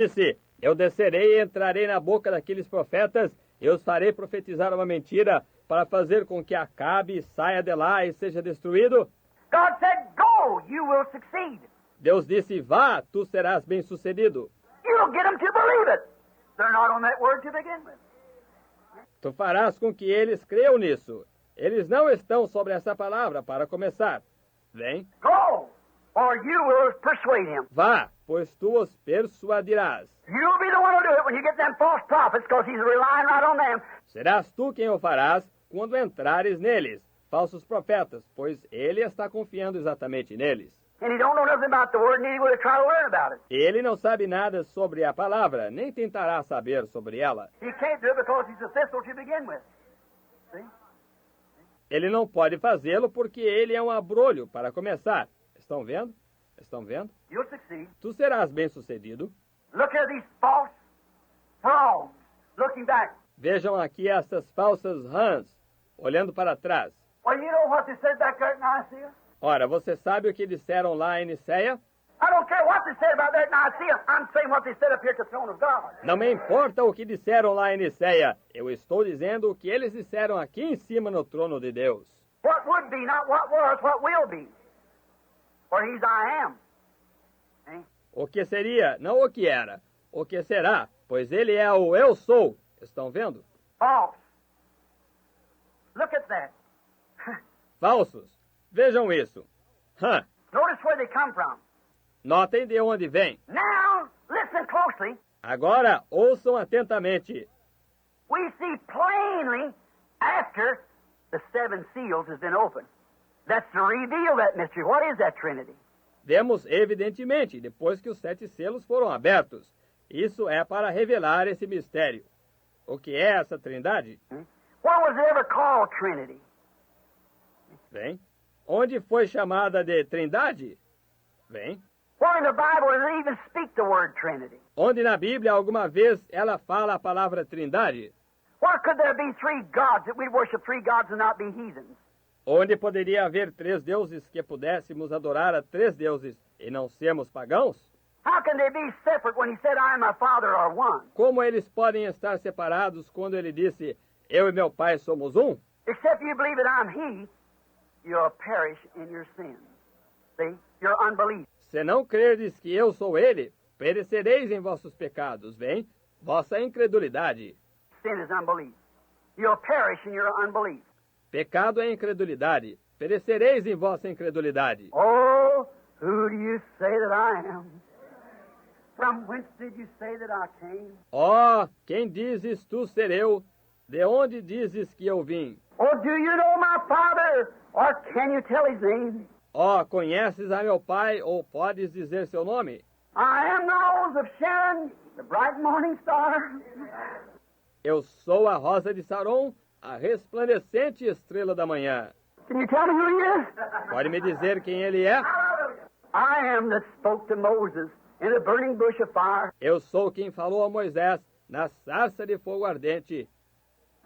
Disse: eu descerei e entrarei na boca daqueles profetas, eu os farei profetizar uma mentira, para fazer com que Acabe saia de lá e seja destruído. God said, go, you will succeed. Deus disse: vá, tu serás bem-sucedido. You'll get them to believe it. They're not on that word to begin with. Tu farás com que eles creiam nisso. Eles não estão sobre essa palavra para começar. Vem. Go, or you will persuade him. Vá, pois tu os persuadirás. You'll be the one who do it when you get them false prophets, because he's relying right on them. Serás tu quem o farás quando entrares neles, falsos profetas, pois ele está confiando exatamente neles. And he don't know nothing about the word, and he will try to learn about it. Ele não sabe nada sobre a palavra, nem tentará saber sobre ela. He can't do it because he's a thistle to begin with. See? Ele não pode fazê-lo porque ele é um abrolho para começar. Estão vendo? Estão vendo? You'll succeed. Tu serás bem-sucedido. Look at these false frogs looking back. Vejam aqui essas falsas rãs, olhando para trás. Well, you know what they said back there at Nicaea? Ora, você sabe o que disseram lá em Niceia? I don't care what they said about there at Nicaea. I'm saying what they said up here at the throne of God. Não me importa o que disseram lá em Niceia. Eu estou dizendo o que eles disseram aqui em cima no trono de Deus. What would be, not what was, what will be. For he's I am. Eh? O que seria, não o que era. O que será, pois ele é o eu sou. Estão vendo? False. Look at that. Falsos. Vejam isso. Notice where they come from. Notem de onde vem. Now, listen closely. Agora, ouçam atentamente. We see plainly after the seven seals has been opened. That's to reveal that mystery. What is that Trinity? Vemos evidentemente, depois que os 7 selos foram abertos. Isso é para revelar esse mistério. O que é essa trindade? When was it ever called Trinity? Vem. Onde foi chamada de trindade? Vem. Where in the Bible does it even speak the word Trinity? Onde na Bíblia alguma vez ela fala a palavra trindade? Where could there be three gods that we'd worship three gods and not be heathens? Onde poderia haver 3 deuses que pudéssemos adorar a 3 deuses e não sermos pagãos? How can they be separate when he said, I and my Father are one? Como eles podem estar separados quando ele disse, eu e meu pai somos um? Except you believe that I'm he, you'll perish in your sins. See? Your unbelief. Se não crerdes que eu sou ele, perecereis em vossos pecados, vem, vossa incredulidade. Sin is unbelief. You'll perish in your unbelief. Pecado é incredulidade. Perecereis em vossa incredulidade. Oh, who do you say that I am? From whence did you say that I came? Ó, quem dizes tu ser eu? De onde dizes que eu vim? Or do you know my Father? Or can you tell his name? Ó, conheces a meu pai ou podes dizer seu nome? I am the rose of Sharon, the bright morning star. Eu sou a rosa de Saron, a resplandecente estrela da manhã. Can you tell me who he is? Pode me dizer quem ele é? I am that spoke to Moses in a burning bush of fire. Eu sou quem falou a Moisés na sarça de fogo ardente.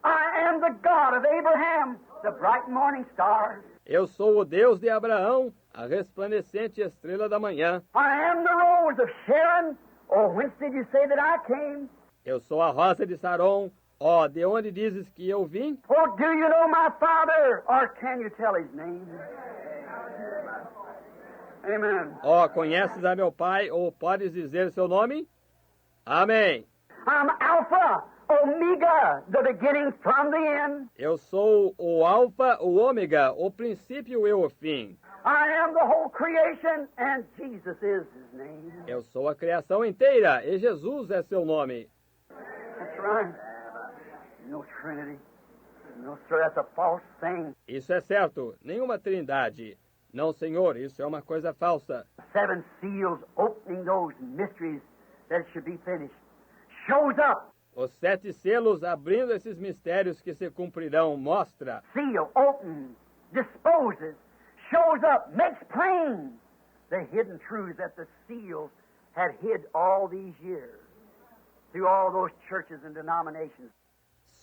I am the God of Abraham, the bright morning star. Eu sou o Deus de Abraão, a resplandecente estrela da manhã. I am the rose of Sharon. Oh, whence did you say that I came? Eu sou a rosa de Saron. Ó, de onde dizes que eu vim? Oh, do you know my Father? Or can you tell his name? Amen. Ó, conheces a meu pai ou podes dizer seu nome? Amém. I'm Alpha, Omega, the beginning from the end. Eu sou o Alfa, o Ômega, o princípio e o fim. I am the whole creation, and Jesus is his name. Eu sou a criação inteira e Jesus é seu nome. That's right. No Trinity. No, sir, that's a false thing. Isso é certo, nenhuma trindade. Não, Senhor, isso é uma coisa falsa. 7 seals opening those mysteries that should be finished. Shows up. Os 7 selos abrindo esses mistérios que se cumprirão mostra. Seal opens, disposes, shows up, makes plain the hidden truths that the seals had hid all these years through all those churches and denominations.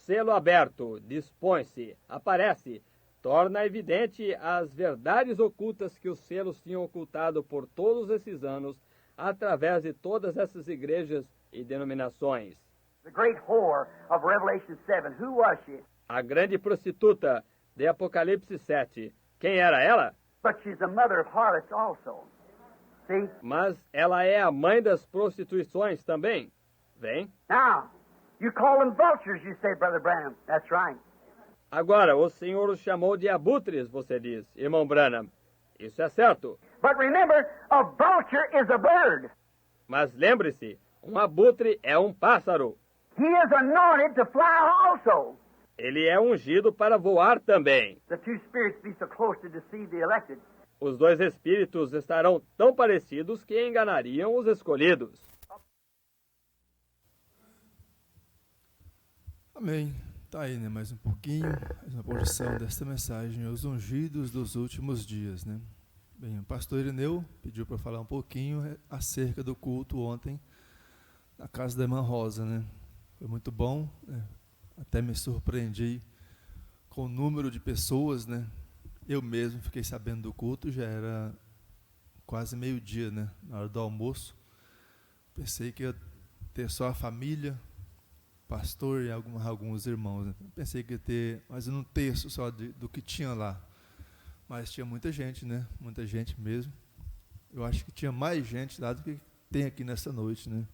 Selo aberto, dispõe-se, aparece, torna evidente as verdades ocultas que os selos tinham ocultado por todos esses anos, através de todas essas igrejas e denominações. The great whore of Revelation 7, who was she? A grande prostituta de Apocalipse 7. Quem era ela? But she's the mother of harlots also. See? Mas ela é a mãe das prostituições também. Vem. Now, you call them vultures, you say, Brother Branham. That's right. Agora, o Senhor os chamou de abutres, você diz, irmão Branham. Isso é certo. But remember, a vulture is a bird. Mas lembre-se, um abutre é um pássaro. He is anointed to fly also. Ele é ungido para voar também. The two spirits be so close to deceive the elected. Os dois espíritos estarão tão parecidos que enganariam os escolhidos. Amém. Tá aí, né? Mais um pouquinho, mais uma porção desta mensagem, os ungidos dos últimos dias, né? Bem, o pastor Irineu pediu para falar um pouquinho acerca do culto ontem na casa da irmã Rosa, né? Foi muito bom, né? Até me surpreendi com o número de pessoas, né? Eu mesmo fiquei sabendo do culto, já era quase meio-dia, né? Na hora do almoço. Pensei que ia ter só a família, pastor e alguns irmãos, né? Pensei que ia ter mais um terço só do que tinha lá. Mas tinha muita gente, né? Muita gente mesmo. Eu acho que tinha mais gente lá do que tem aqui nessa noite, né?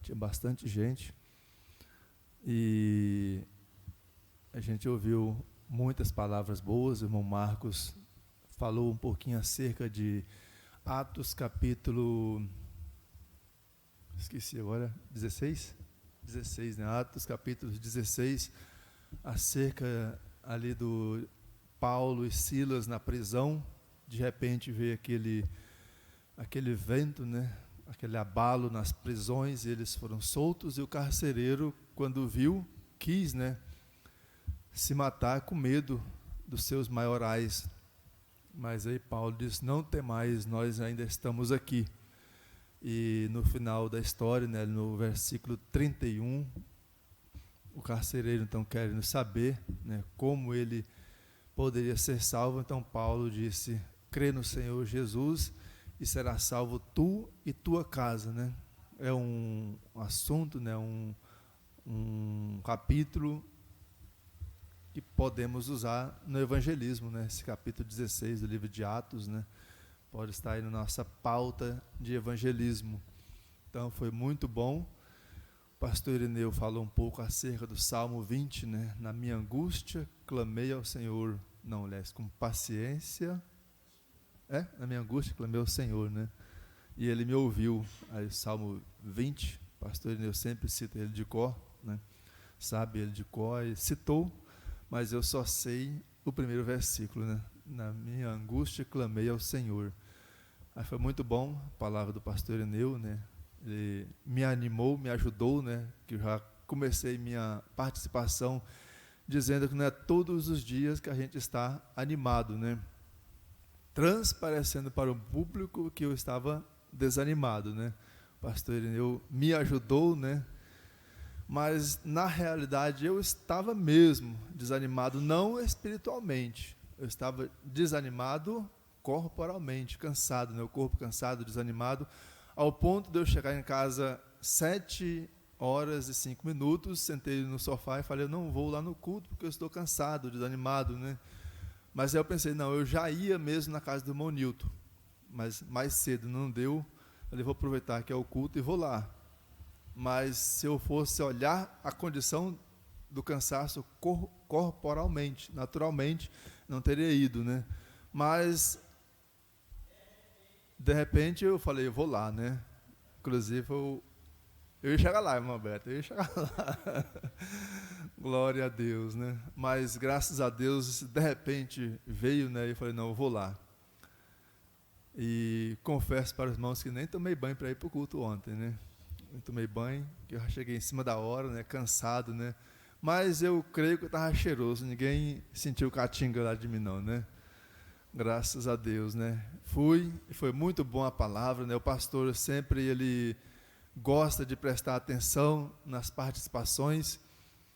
Tinha bastante gente. E a gente ouviu muitas palavras boas. O irmão Marcos falou um pouquinho acerca de Atos capítulo... Esqueci agora, 16? 16, né? Atos capítulo 16, acerca ali do Paulo e Silas na prisão. De repente veio aquele vento, né? Aquele abalo nas prisões, e eles foram soltos, e o carcereiro, quando viu, quis, né, se matar com medo dos seus maiorais. Mas aí Paulo disse: não temais, nós ainda estamos aqui. E no final da história, né, no versículo 31, o carcereiro então querendo saber, né, como ele poderia ser salvo. Então Paulo disse: crê no Senhor Jesus e será salvo tu e tua casa, né? É um assunto, né, um capítulo que podemos usar no evangelismo, né? Esse capítulo 16 do livro de Atos, né? Pode estar aí na nossa pauta de evangelismo. Então foi muito bom. O pastor Irineu falou um pouco acerca do Salmo 20, né? Na minha angústia clamei ao Senhor, não, aliás, com paciência. Na minha angústia clamei ao Senhor, né? E ele me ouviu. Aí o Salmo 20, o pastor Irineu sempre cita ele de cor, né? Sabe ele de cor, ele citou, mas eu só sei o primeiro versículo, né? Na minha angústia clamei ao Senhor. Aí foi muito bom a palavra do pastor Irineu, né? Ele me animou, me ajudou, né? Que eu já comecei minha participação dizendo que não é todos os dias que a gente está animado, né? Transparecendo para o público que eu estava desanimado, né? O pastor Irineu me ajudou, né? Mas na realidade eu estava mesmo desanimado, não espiritualmente. Eu estava desanimado corporalmente, cansado, né? O corpo cansado, desanimado, ao ponto de eu chegar em casa 7h05, sentei no sofá e falei: eu não vou lá no culto porque eu estou cansado, desanimado, né? Mas aí eu pensei: não, eu já ia mesmo na casa do irmão Nilton, mas mais cedo não deu. Eu vou aproveitar que é o culto e vou lá. Mas se eu fosse olhar a condição do cansaço corporalmente, naturalmente, não teria ido, né? Mas de repente eu falei: eu vou lá, né? Inclusive eu ia chegar lá, irmã Beta, eu ia chegar lá. Glória a Deus, né? Mas graças a Deus, de repente veio, né? E eu falei: não, eu vou lá. E confesso para os irmãos que nem tomei banho para ir para o culto ontem, né? Eu tomei banho, que eu já cheguei em cima da hora, né? Cansado, né? Mas eu creio que eu estava cheiroso, ninguém sentiu catinga lá de mim não, né? Graças a Deus, né? Fui, e foi muito bom a palavra, né? O pastor sempre, ele gosta de prestar atenção nas participações.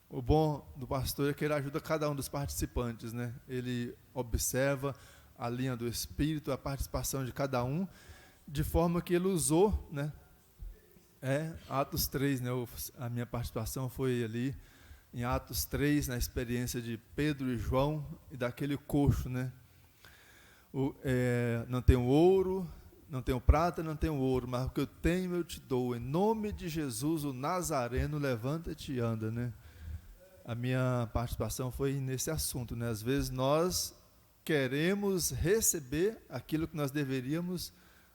O bom do pastor é que ele ajuda cada um dos participantes, né? Ele observa a linha do Espírito, a participação de cada um, de forma que ele usou, né? Atos 3, né? A minha participação foi ali em Atos 3, na experiência de Pedro e João e daquele coxo, né? Não tenho ouro, não tenho prata, não tenho ouro, mas o que eu tenho eu te dou. Em nome de Jesus, o Nazareno, levanta-te e anda, né? A minha participação foi nesse assunto, né? Às vezes nós queremos receber aquilo que nós deveríamos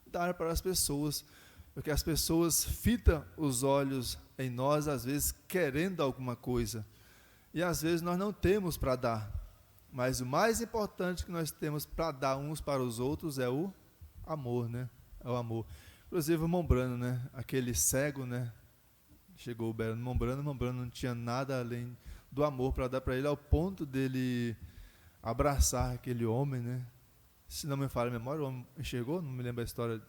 dar para as pessoas, porque as pessoas fitam os olhos em nós, às vezes querendo alguma coisa, e às vezes nós não temos para dar, mas o mais importante que nós temos para dar uns para os outros é o amor, né? É o amor. Inclusive o Mombrano, né? Aquele cego, né? Chegou o Berano Mombrano não tinha nada além do amor para dar para ele, ao ponto dele abraçar aquele homem, né? Se não me falha a memória, o homem enxergou, não me lembro a história,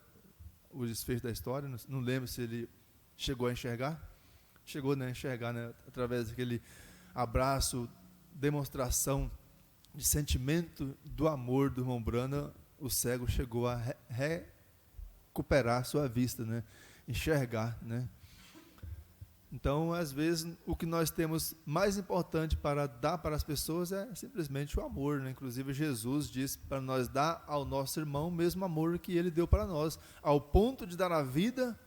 o desfecho da história, não lembro se ele chegou a enxergar. Chegou, né, a enxergar, né, através daquele abraço, demonstração de sentimento do amor do irmão Brana, o cego chegou a recuperar sua vista, né, enxergar, né. Então, às vezes, o que nós temos mais importante para dar para as pessoas é simplesmente o amor, né? Inclusive, Jesus disse para nós dar ao nosso irmão o mesmo amor que ele deu para nós, ao ponto de dar a vida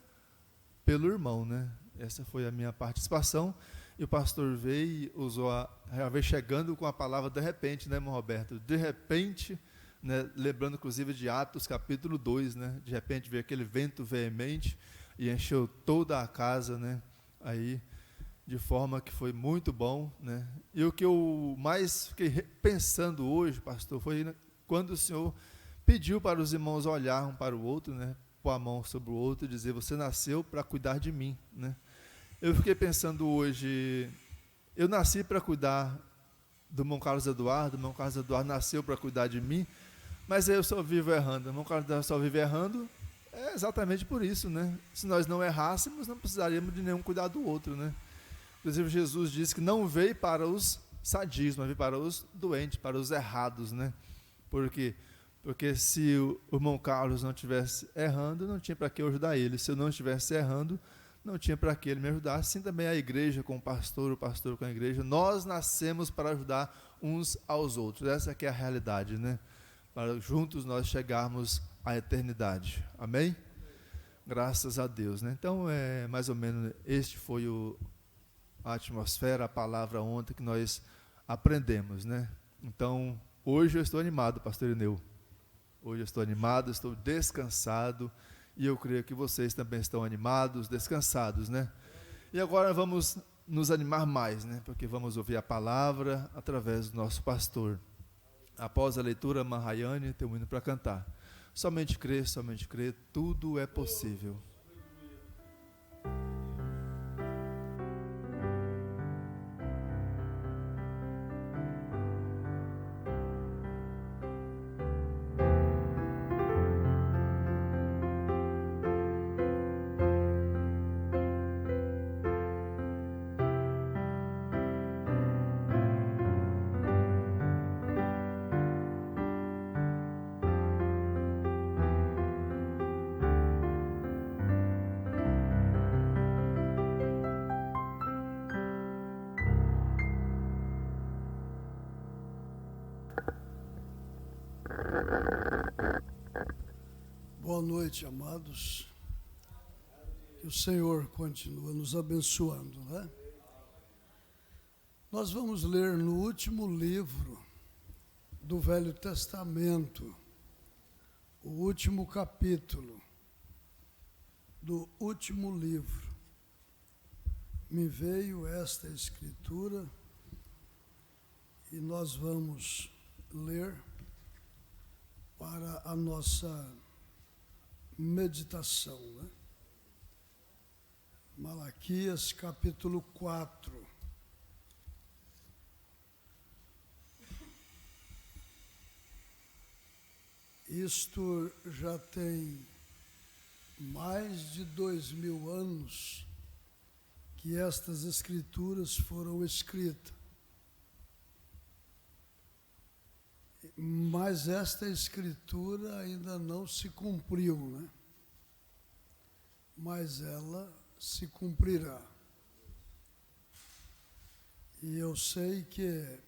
pelo irmão, né? Essa foi a minha participação. E o pastor veio e já veio chegando com a palavra de repente, né, irmão Roberto? De repente, né, lembrando inclusive de Atos capítulo 2, né? De repente veio aquele vento veemente e encheu toda a casa, né? Aí, de forma que foi muito bom, né? E o que eu mais fiquei pensando hoje, pastor, foi quando o senhor pediu para os irmãos olhar um para o outro, né? Pôr a mão sobre o outro e dizer, você nasceu para cuidar de mim, né? Eu fiquei pensando hoje, eu nasci para cuidar do irmão Carlos Eduardo, o irmão Carlos Eduardo nasceu para cuidar de mim, mas eu só vivo errando, o irmão Carlos Eduardo só vive errando. É exatamente por isso, né? Se nós não errássemos, não precisaríamos de nenhum cuidar do outro, né? Inclusive, Jesus disse que não veio para os sadios, mas veio para os doentes, para os errados, né? Por quê? Porque se o irmão Carlos não estivesse errando, não tinha para que eu ajudar ele. Se eu não estivesse errando, não tinha para que ele me ajudar. Assim também a igreja com o pastor com a igreja. Nós nascemos para ajudar uns aos outros. Essa aqui é a realidade, né? Para juntos nós chegarmos à eternidade. Amém? Graças a Deus, né? Então, mais ou menos, este foi a atmosfera, a palavra ontem que nós aprendemos, né? Então, hoje eu estou animado, pastor Ineu. Hoje eu estou animado, estou descansado, e eu creio que vocês também estão animados, descansados, né? E agora vamos nos animar mais, né? Porque vamos ouvir a palavra através do nosso pastor. Após a leitura, Mahayane tem um hino para cantar. Somente crer, tudo é possível. Boa noite, amados. Que o Senhor continua nos abençoando, né? Nós vamos ler no último livro do Velho Testamento, o último capítulo do último livro. Me veio esta escritura e nós vamos ler para a nossa meditação, né? Malaquias capítulo 4. Isto já tem mais de 2000 anos que estas escrituras foram escritas. Mas esta escritura ainda não se cumpriu, né? Mas ela se cumprirá. E eu sei que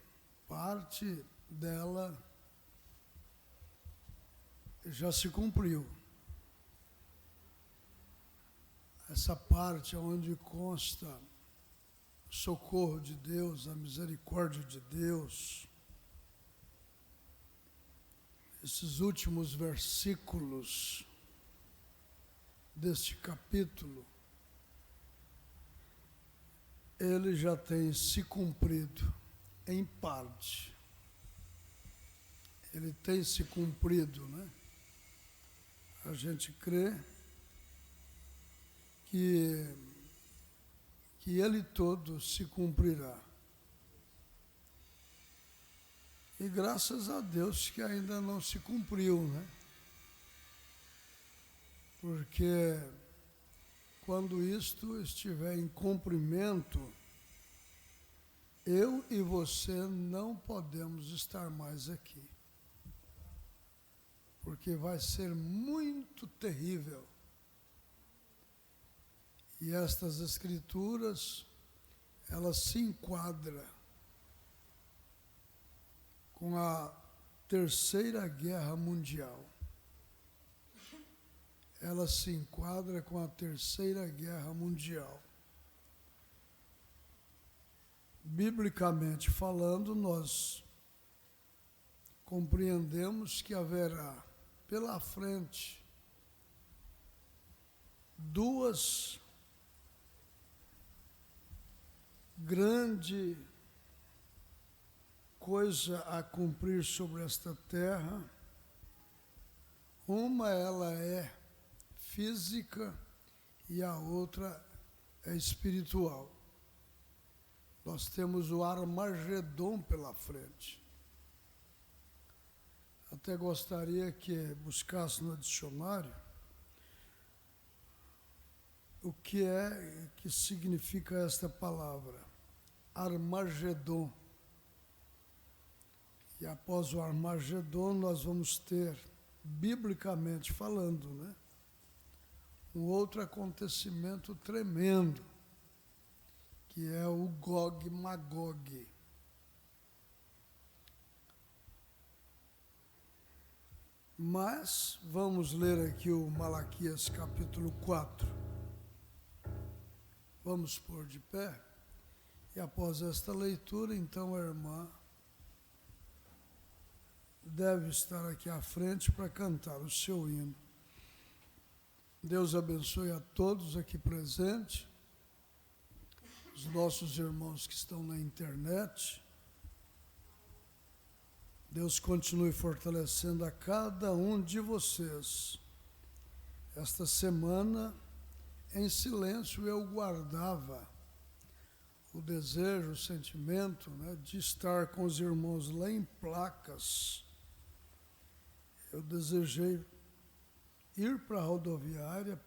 parte dela já se cumpriu. Essa parte onde consta o socorro de Deus, a misericórdia de Deus. Esses últimos versículos deste capítulo, ele já tem se cumprido em parte. Ele tem se cumprido, né? A gente crê que ele todo se cumprirá. E graças a Deus que ainda não se cumpriu, né? Porque quando isto estiver em cumprimento, eu e você não podemos estar mais aqui. Porque vai ser muito terrível. E estas escrituras, elas se enquadram com a Terceira Guerra Mundial. Ela se enquadra com a Terceira Guerra Mundial. Biblicamente falando, nós compreendemos que haverá pela frente duas grandes coisas a cumprir sobre esta terra. Uma ela é física e a outra é espiritual. Nós temos o Armagedon pela frente. Até gostaria que buscasse no dicionário o que significa esta palavra, Armagedon. E após o Armagedon nós vamos ter, biblicamente falando, né, um outro acontecimento tremendo, que é o Gog Magog. Mas vamos ler aqui o Malaquias capítulo 4. Vamos pôr de pé. E após esta leitura, então a irmã deve estar aqui à frente para cantar o seu hino. Deus abençoe a todos aqui presentes, os nossos irmãos que estão na internet. Deus continue fortalecendo a cada um de vocês. Esta semana, em silêncio, eu guardava o desejo, o sentimento, né, de estar com os irmãos lá em Placas. Eu desejei ir para a rodoviária,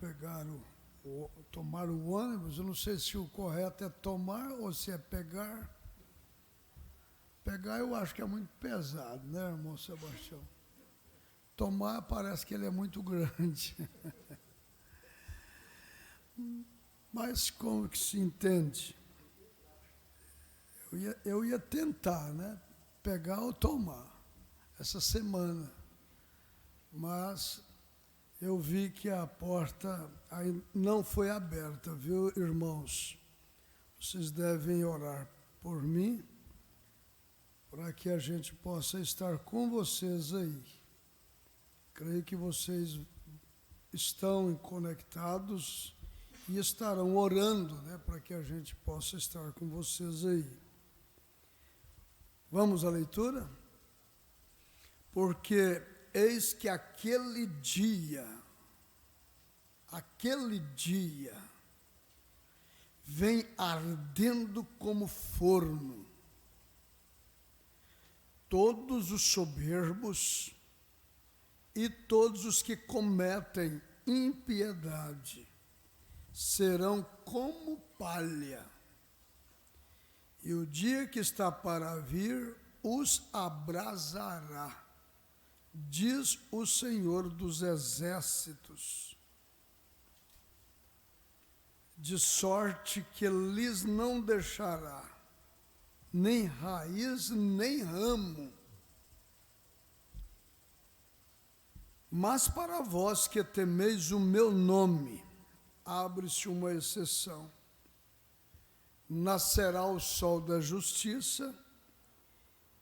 tomar o ônibus. Eu não sei se o correto é tomar ou se é pegar. Pegar eu acho que é muito pesado, né, irmão Sebastião? Tomar parece que ele é muito grande. Mas como que se entende? Eu ia tentar, né, pegar ou tomar essa semana. Mas eu vi que a porta aí não foi aberta, viu, irmãos? Vocês devem orar por mim, para que a gente possa estar com vocês aí. Creio que vocês estão conectados e estarão orando, né, para que a gente possa estar com vocês aí. Vamos à leitura? Porque eis que aquele dia vem ardendo como forno. Todos os soberbos e todos os que cometem impiedade serão como palha, e o dia que está para vir os abrasará, diz o Senhor dos Exércitos. de sorte que lhes não deixará nem raiz, nem ramo. Mas para vós que temeis o meu nome, abre-se uma exceção. Nascerá o sol da justiça,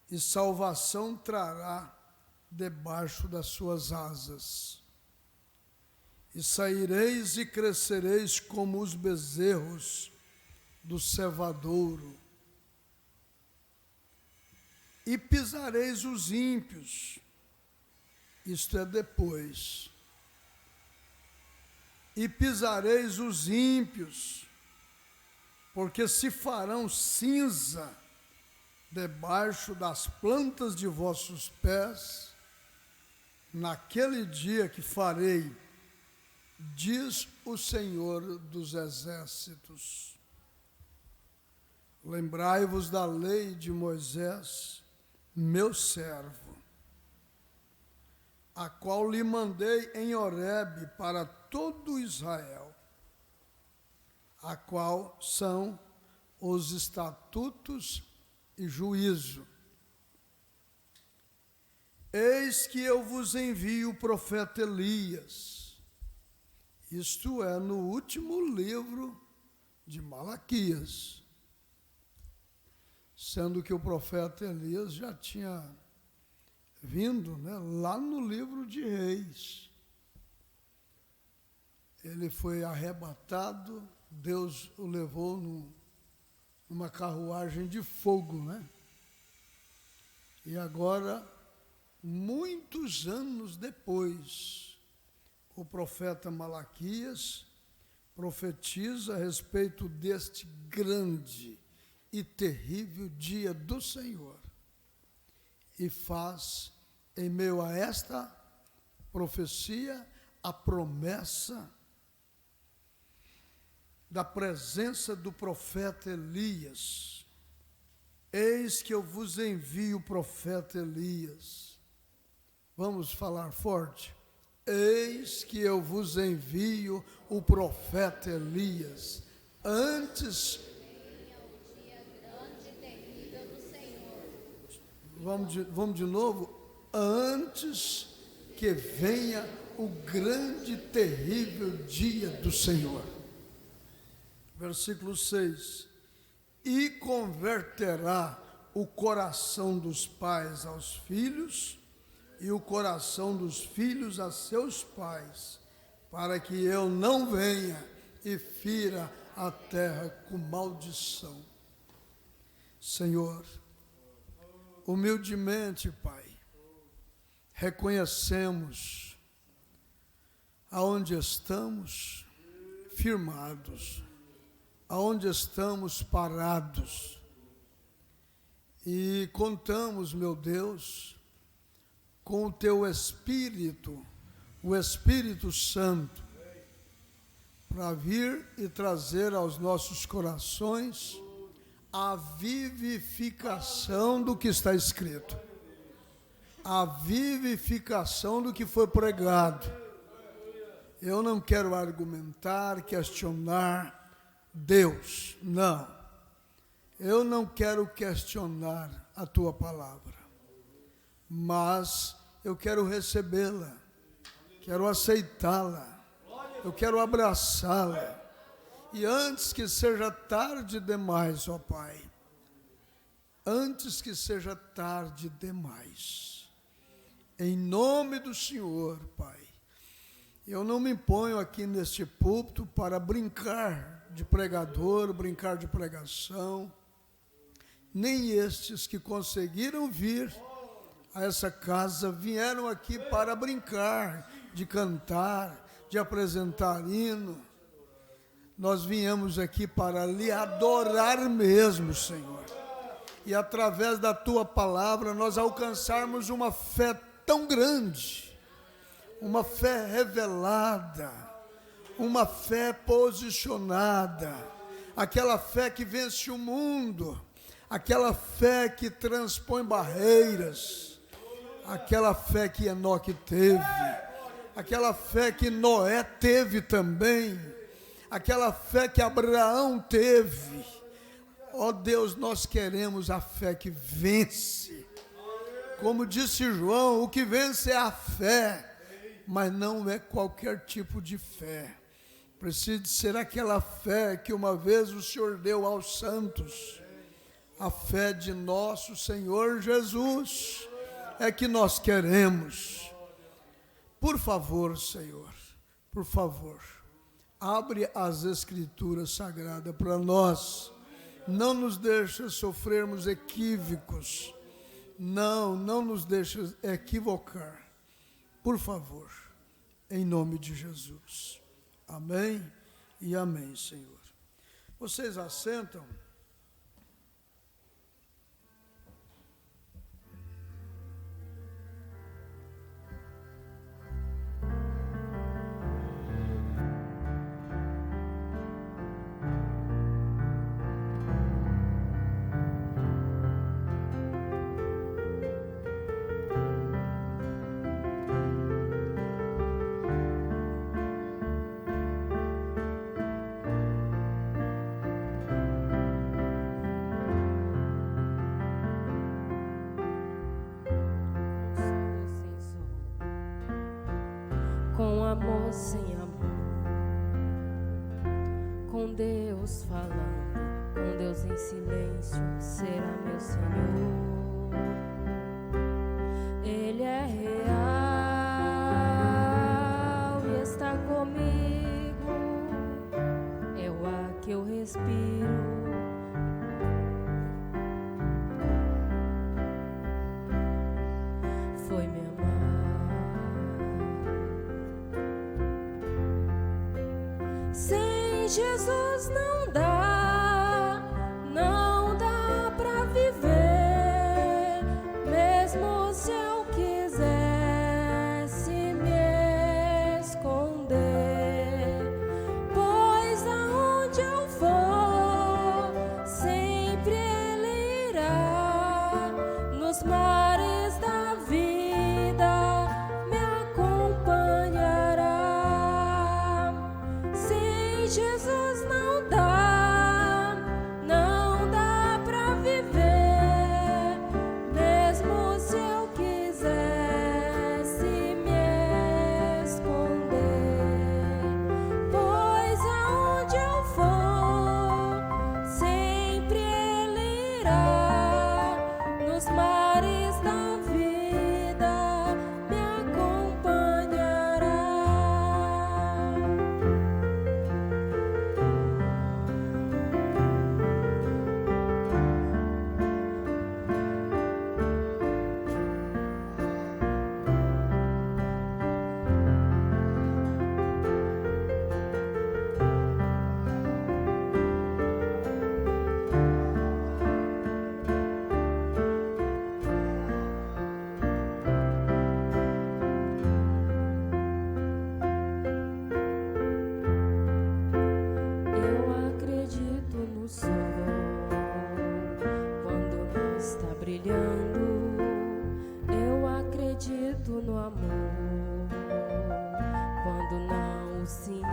e salvação trará debaixo das suas asas. E saireis e crescereis como os bezerros do cevadouro. E pisareis os ímpios, isto é depois. E pisareis os ímpios, porque se farão cinza debaixo das plantas de vossos pés, naquele dia que farei, diz o Senhor dos Exércitos. Lembrai-vos da lei de Moisés, meu servo, a qual lhe mandei em Horebe para todo Israel, a qual são os estatutos e juízo. Eis que eu vos envio o profeta Elias, isto é, no último livro de Malaquias, sendo que o profeta Elias já tinha vindo, né, lá no livro de Reis. Ele foi arrebatado, Deus o levou numa carruagem de fogo, né? E agora, muitos anos depois, o profeta Malaquias profetiza a respeito deste grande e terrível dia do Senhor. E faz, em meio a esta profecia, a promessa da presença do profeta Elias. Eis que eu vos envio o profeta Elias. Vamos falar forte. Eis que eu vos envio o profeta Elias, antes... Vamos de novo. Antes que venha o grande e terrível dia do Senhor. Versículo 6. E converterá o coração dos pais aos filhos, e o coração dos filhos a seus pais, para que eu não venha e fira a terra com maldição. Senhor, humildemente, Pai, reconhecemos aonde estamos firmados, aonde estamos parados, e contamos, meu Deus, com o Teu Espírito, o Espírito Santo, para vir e trazer aos nossos corações a vivificação do que está escrito, a vivificação do que foi pregado. Eu não quero argumentar, questionar Deus, não. Eu não quero questionar a Tua palavra, mas eu quero recebê-la, quero aceitá-la, eu quero abraçá-la. E antes que seja tarde demais, ó Pai, antes que seja tarde demais, em nome do Senhor, Pai, eu não me ponho aqui neste púlpito para brincar de pregador, brincar de pregação, nem estes que conseguiram vir a essa casa vieram aqui para brincar, de cantar, de apresentar hino. Nós viemos aqui para lhe adorar mesmo, Senhor. E através da Tua palavra nós alcançarmos uma fé tão grande, uma fé revelada, uma fé posicionada, aquela fé que vence o mundo, aquela fé que transpõe barreiras, aquela fé que Enoque teve, aquela fé que Noé teve também, aquela fé que Abraão teve. Ó Deus, nós queremos a fé que vence. Como disse João, o que vence é a fé, mas não é qualquer tipo de fé. Precisa ser aquela fé que uma vez o Senhor deu aos santos. A fé de nosso Senhor Jesus é que nós queremos. Por favor, Senhor, por favor, abre as Escrituras Sagradas para nós. Não nos deixa sofrermos equívocos. Não nos deixa equivocar. Por favor, em nome de Jesus. Amém e amém, Senhor. Vocês assentam? Com amor sem amor, com Deus falando, com Deus em silêncio, será meu Senhor. Ele é real e está comigo, é o ar que eu respiro. Foi me amar. Sem Jesus não dá pra viver, mesmo se eu quisesse me esconder, pois aonde eu for, sempre Ele irá, nos mares da vida me acompanhará. Jesus não dá pra viver, mesmo se eu quisesse me esconder, pois aonde eu for, sempre Ele irá, nos mares da vida me acompanhará. Eu acredito no sol quando não está brilhando. Eu acredito no amor quando não o sinto.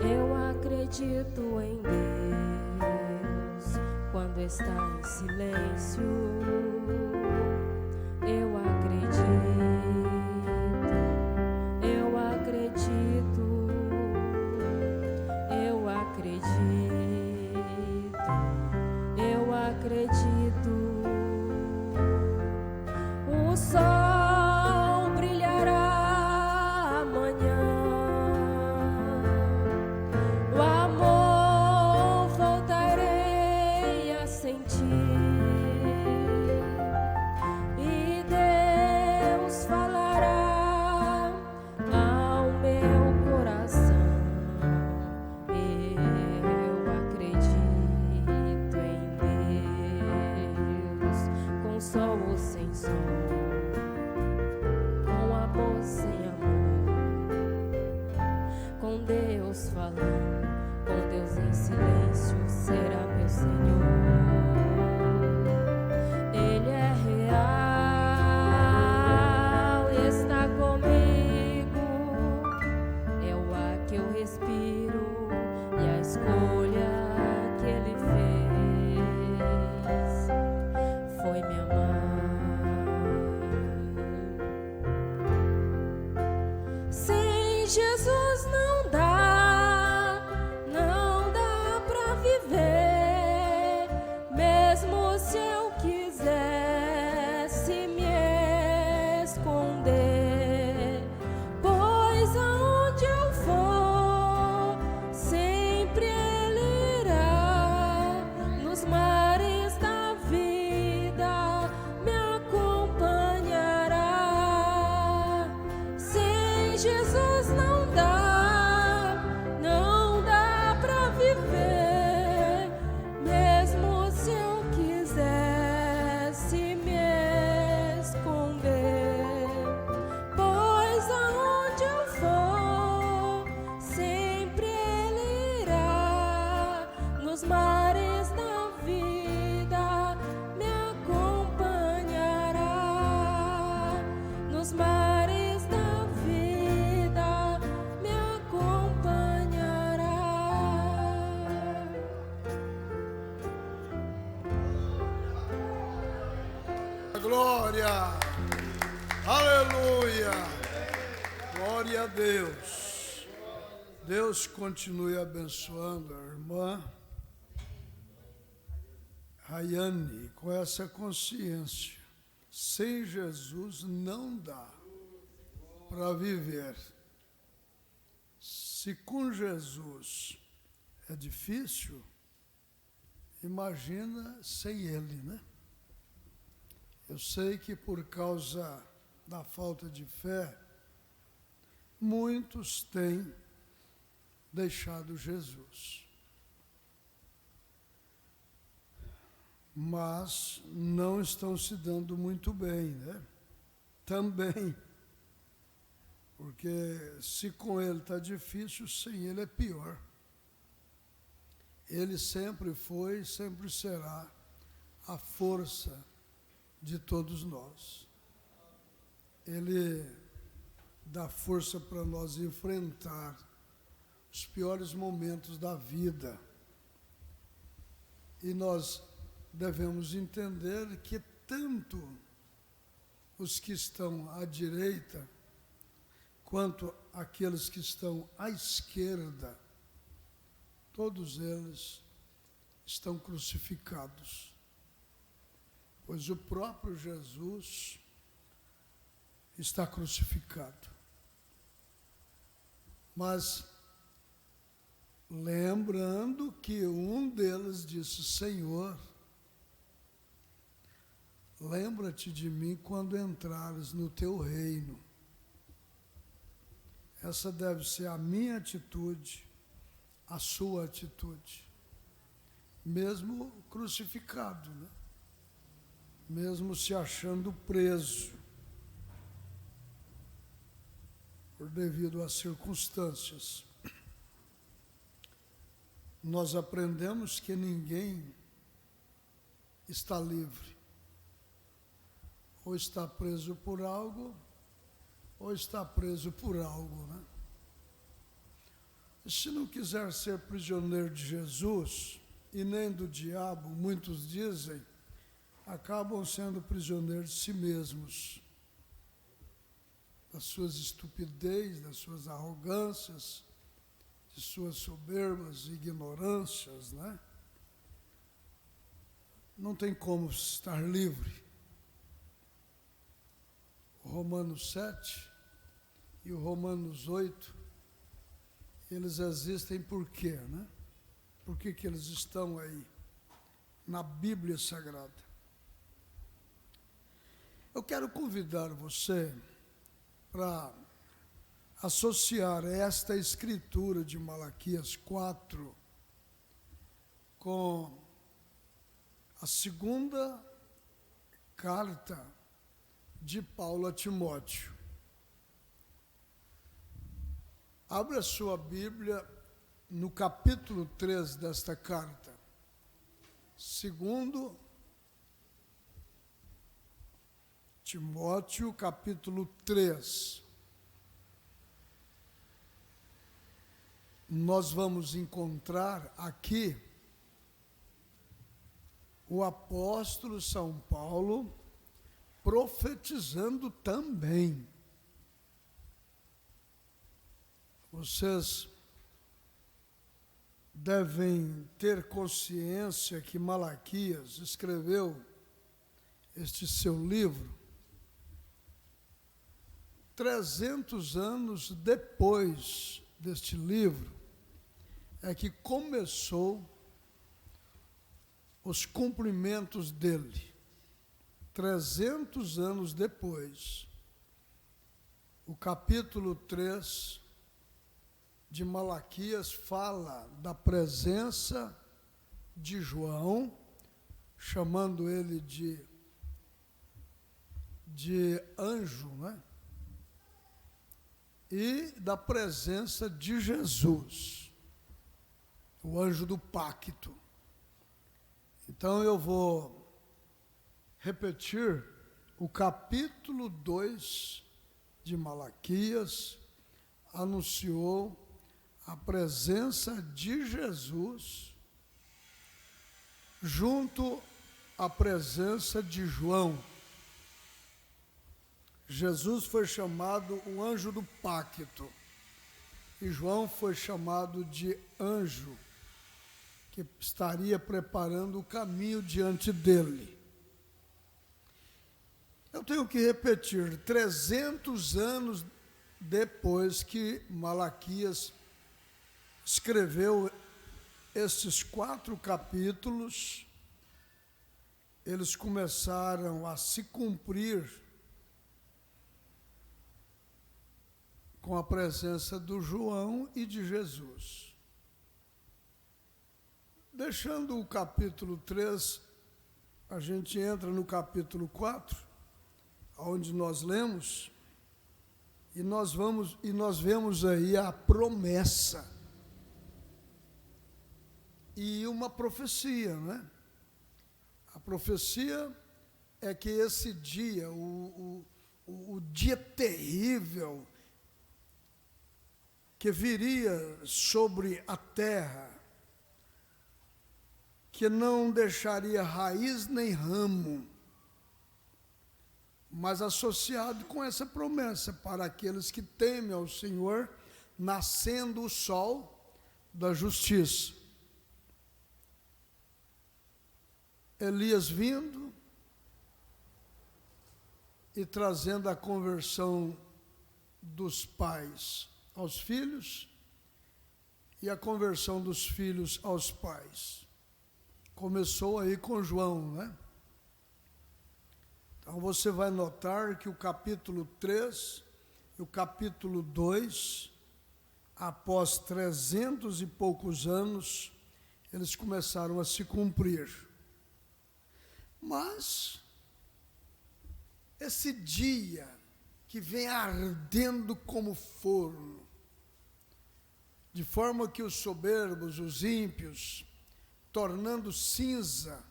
Eu acredito em Deus quando está em silêncio. Eu acredito, eu acredito. Eu acredito. O sol brilhará amanhã, o amor voltarei a sentir. Glória! Aleluia! Glória a Deus! Deus continue abençoando a irmã Rayane com essa consciência. Sem Jesus não dá para viver. Se com Jesus é difícil, imagina sem Ele, né? Eu sei que por causa da falta de fé, muitos têm deixado Jesus. Mas não estão se dando muito bem, né? Também. Porque se com Ele está difícil, sem Ele é pior. Ele sempre foi e sempre será a força de todos nós. Ele dá força para nós enfrentar os piores momentos da vida. E nós devemos entender que tanto os que estão à direita, quanto aqueles que estão à esquerda, todos eles estão crucificados. Pois o próprio Jesus está crucificado. Mas, lembrando que um deles disse: Senhor, lembra-te de mim quando entrares no teu reino. Essa deve ser a minha atitude, a sua atitude. Mesmo crucificado, né? Mesmo se achando preso, por devido às circunstâncias. Nós aprendemos que ninguém está livre. Ou está preso por algo, ou está preso por algo, né? E se não quiser ser prisioneiro de Jesus, e nem do diabo, muitos dizem, acabam sendo prisioneiros de si mesmos, das suas estupidez, das suas arrogâncias, de suas soberbas e ignorâncias, né? Não tem como estar livre. O Romanos 7 e o Romanos 8, eles existem por quê, né? Por que eles estão aí, na Bíblia Sagrada? Eu quero convidar você para associar esta escritura de Malaquias 4 com a segunda carta de Paulo a Timóteo. Abra a sua Bíblia no capítulo 3 desta carta. Segundo Timóteo, capítulo 3. Nós vamos encontrar aqui o apóstolo São Paulo profetizando também. Vocês devem ter consciência que Malaquias escreveu este seu livro 300 anos depois deste livro, é que começou os cumprimentos dele. 300 anos depois, o capítulo 3 de Malaquias fala da presença de João, chamando ele de anjo, né? E da presença de Jesus, o anjo do pacto. Então eu vou repetir o capítulo 2 de Malaquias, anunciou a presença de Jesus junto à presença de João, Jesus foi chamado o anjo do pacto, e João foi chamado de anjo, que estaria preparando o caminho diante dele. Eu tenho que repetir, 300 anos depois que Malaquias escreveu estes 4 capítulos, eles começaram a se cumprir com a presença do João e de Jesus. Deixando o capítulo 3, a gente entra no capítulo 4, onde nós lemos, e nós vemos aí a promessa e uma profecia, né? A profecia é que esse dia, o dia terrível que viria sobre a terra, que não deixaria raiz nem ramo, mas associado com essa promessa para aqueles que temem ao Senhor, nascendo o sol da justiça. Elias vindo e trazendo a conversão dos pais aos filhos e a conversão dos filhos aos pais. Começou aí com João, né? Então você vai notar que o capítulo 3 e o capítulo 2, após 300 e poucos anos, eles começaram a se cumprir. Mas esse dia que vem ardendo como forno, de forma que os soberbos, os ímpios, tornando cinza,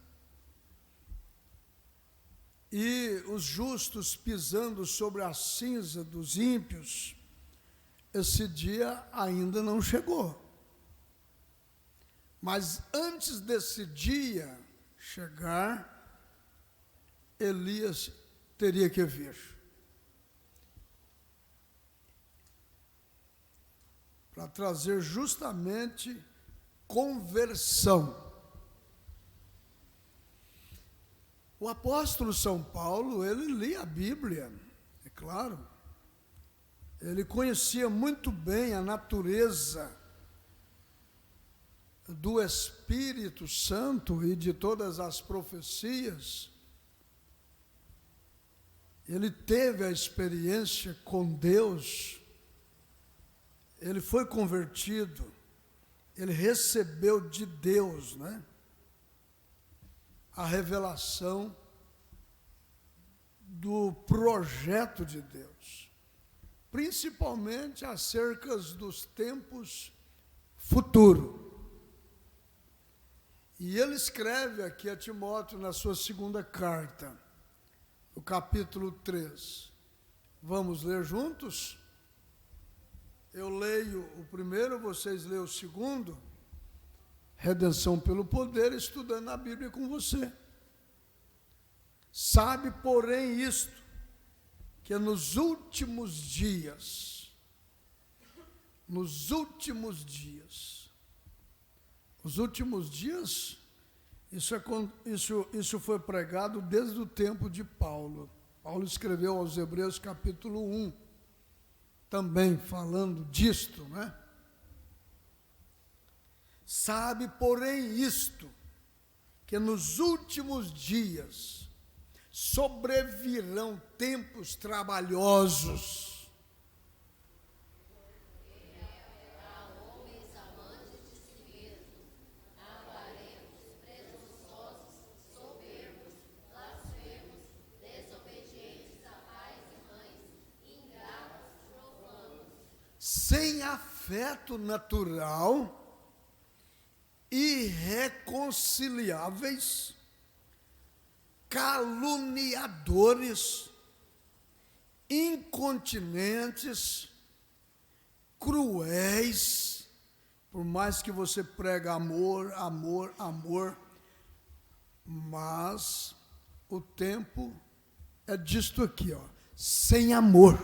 e os justos pisando sobre a cinza dos ímpios, esse dia ainda não chegou. Mas antes desse dia chegar, Elias teria que vir. Para trazer justamente conversão. O apóstolo São Paulo, ele lia a Bíblia, é claro. Ele conhecia muito bem a natureza do Espírito Santo e de todas as profecias. Ele teve a experiência com Deus, ele foi convertido, ele recebeu de Deus, né? A revelação do projeto de Deus, principalmente acerca dos tempos futuros. E ele escreve aqui a Timóteo na sua segunda carta, no capítulo 3. Vamos ler juntos? Eu leio o primeiro, vocês leem o segundo. Redenção pelo poder, estudando a Bíblia com você. Sabe, porém, isto, que nos últimos dias, isso foi pregado desde o tempo de Paulo. Paulo escreveu aos Hebreus capítulo 1, também falando disto, né? Sabe, porém, isto, que nos últimos dias sobrevirão tempos trabalhosos. Sem afeto natural, irreconciliáveis, caluniadores, incontinentes, cruéis. Por mais que você prega amor, amor, amor, mas o tempo é disto aqui, ó. sem amor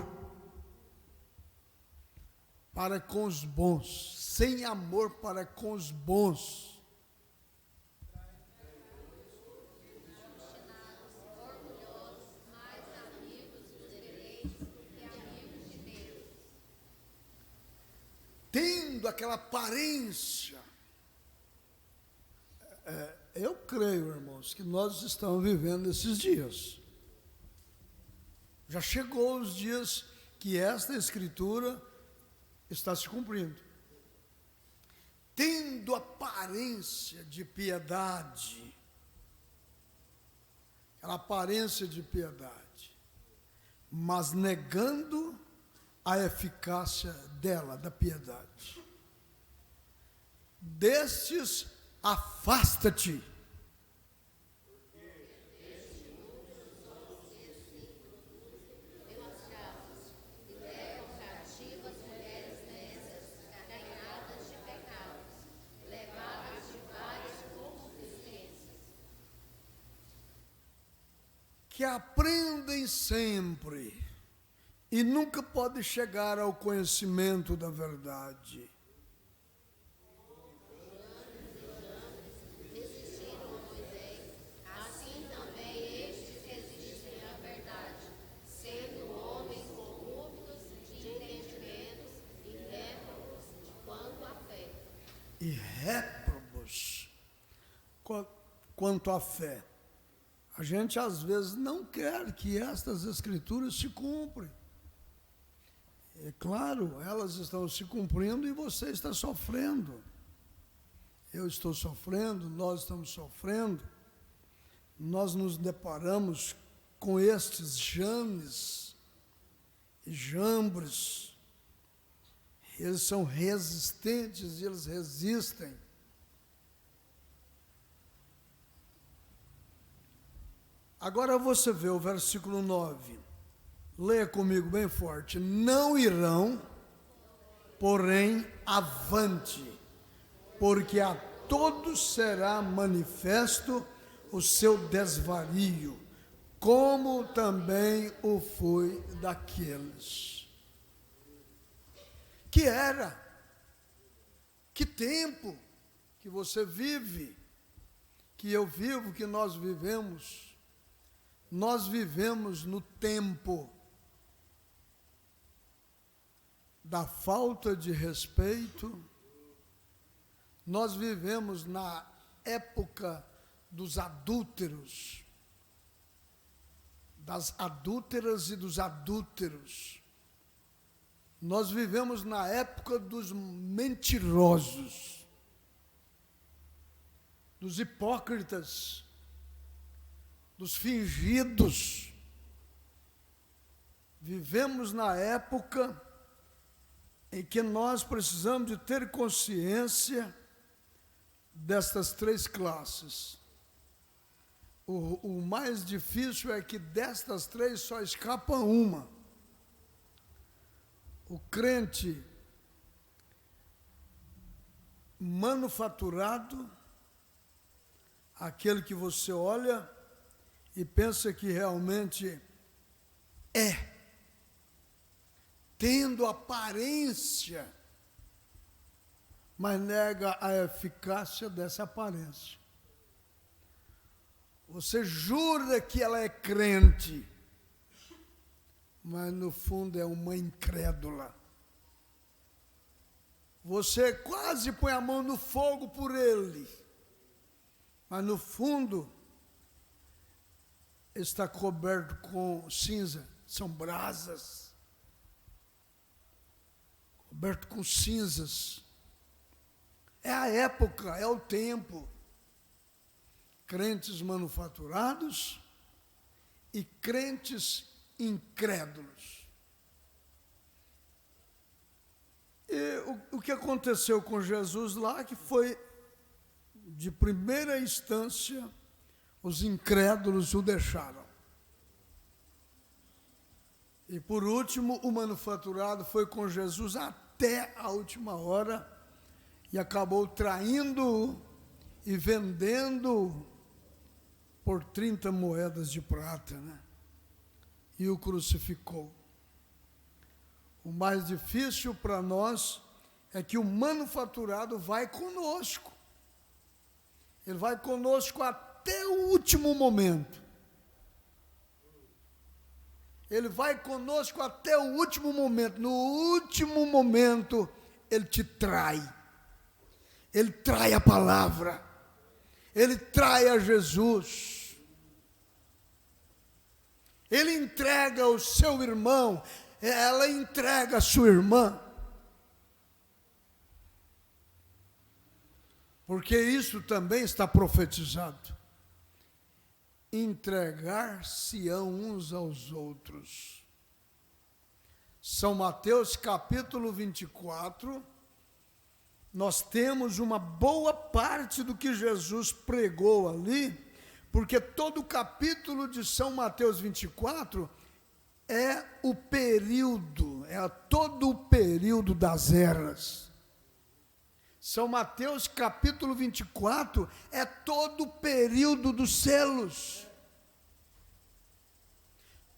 para com os bons, sem amor para com os bons. Tendo aquela aparência. Eu creio, irmãos, que nós estamos vivendo esses dias. Já chegou os dias que esta escritura está se cumprindo. Tendo aparência de piedade, aquela aparência de piedade, mas negando a eficácia dela, da piedade. Destes, afasta-te. Que aprendem sempre e nunca podem chegar ao conhecimento da verdade. Assim também estes resistem à verdade, sendo homens corruptos de entendimentos e réprobos quanto à fé. E réprobos quanto à fé. A gente às vezes não quer que estas escrituras se cumprem. É claro, elas estão se cumprindo e você está sofrendo. Eu estou sofrendo, nós estamos sofrendo. Nós nos deparamos com estes Janes e Jambres. Eles são resistentes e eles resistem. Agora você vê o versículo 9. Leia comigo bem forte. Não irão, porém, avante, porque a todos será manifesto o seu desvario, como também o foi daqueles. Que era? Que tempo que você vive, que eu vivo, que nós vivemos? Nós vivemos no tempo da falta de respeito, nós vivemos na época dos adúlteros, das adúlteras e dos adúlteros, nós vivemos na época dos mentirosos, dos hipócritas, dos fingidos. Vivemos na época em que nós precisamos de ter consciência destas três classes. O mais difícil é que destas três só escapa uma. O crente manufaturado, aquele que você olha e pensa que realmente é, tendo aparência, mas nega a eficácia dessa aparência. Você jura que ela é crente, mas no fundo é uma incrédula. Você quase põe a mão no fogo por ele, mas no fundo está coberto com cinza, são brasas, coberto com cinzas. É a época, é o tempo. Crentes manufaturados e crentes incrédulos. E o que aconteceu com Jesus lá, que foi, de primeira instância, os incrédulos o deixaram. E por último, o manufaturado foi com Jesus até a última hora e acabou traindo-o e vendendo por 30 moedas de prata, né? e o crucificou. O mais difícil para nós é que o manufaturado vai conosco. Ele vai conosco até o último momento. Ele vai conosco até o último momento. No último momento, ele te trai. Ele trai a palavra. Ele trai a Jesus. Ele entrega o seu irmão. Ela entrega a sua irmã. Porque isso também está profetizado. Entregar-se-ão uns aos outros. São Mateus capítulo 24, nós temos uma boa parte do que Jesus pregou ali, porque todo o capítulo de São Mateus 24 é o período, é todo o período das eras. São Mateus capítulo 24 é todo o período dos selos.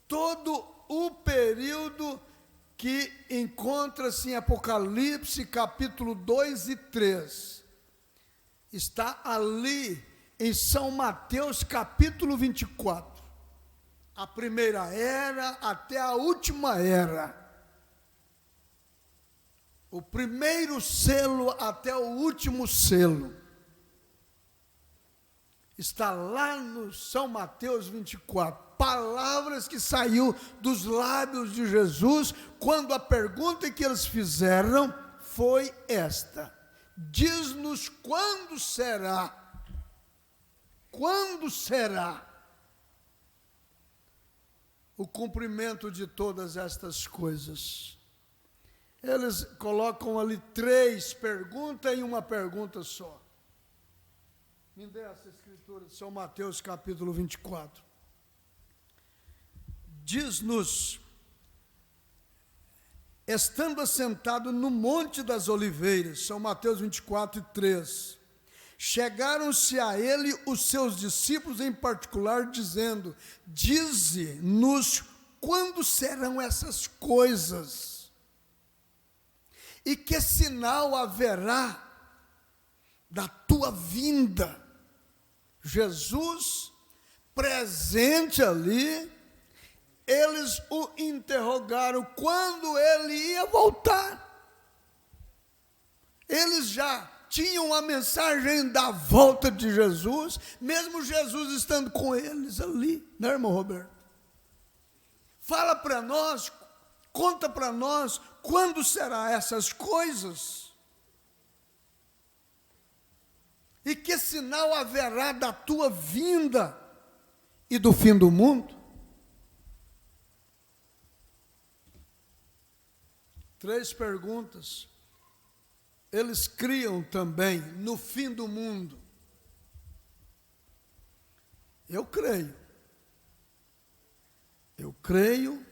Todo o período que encontra-se em Apocalipse capítulo 2 e 3. Está ali em São Mateus capítulo 24. A primeira era até a última era. O primeiro selo até o último selo. Está lá no São Mateus 24. Palavras que saiu dos lábios de Jesus, quando a pergunta que eles fizeram foi esta: diz-nos quando será? Quando será o cumprimento de todas estas coisas? Eles colocam ali 3 perguntas e uma pergunta só. Me dê essa escritura de São Mateus capítulo 24. Diz-nos, estando assentado no Monte das Oliveiras, São Mateus 24 e 3, chegaram-se a ele os seus discípulos em particular, dizendo: dize-nos quando serão essas coisas? E que sinal haverá da tua vinda? Jesus, presente ali, eles o interrogaram quando ele ia voltar. Eles já tinham a mensagem da volta de Jesus, mesmo Jesus estando com eles ali, né, irmão Roberto? Fala para nós, conta para nós, quando será essas coisas? E que sinal haverá da tua vinda e do fim do mundo? 3 perguntas. Eles criam também no fim do mundo. Eu creio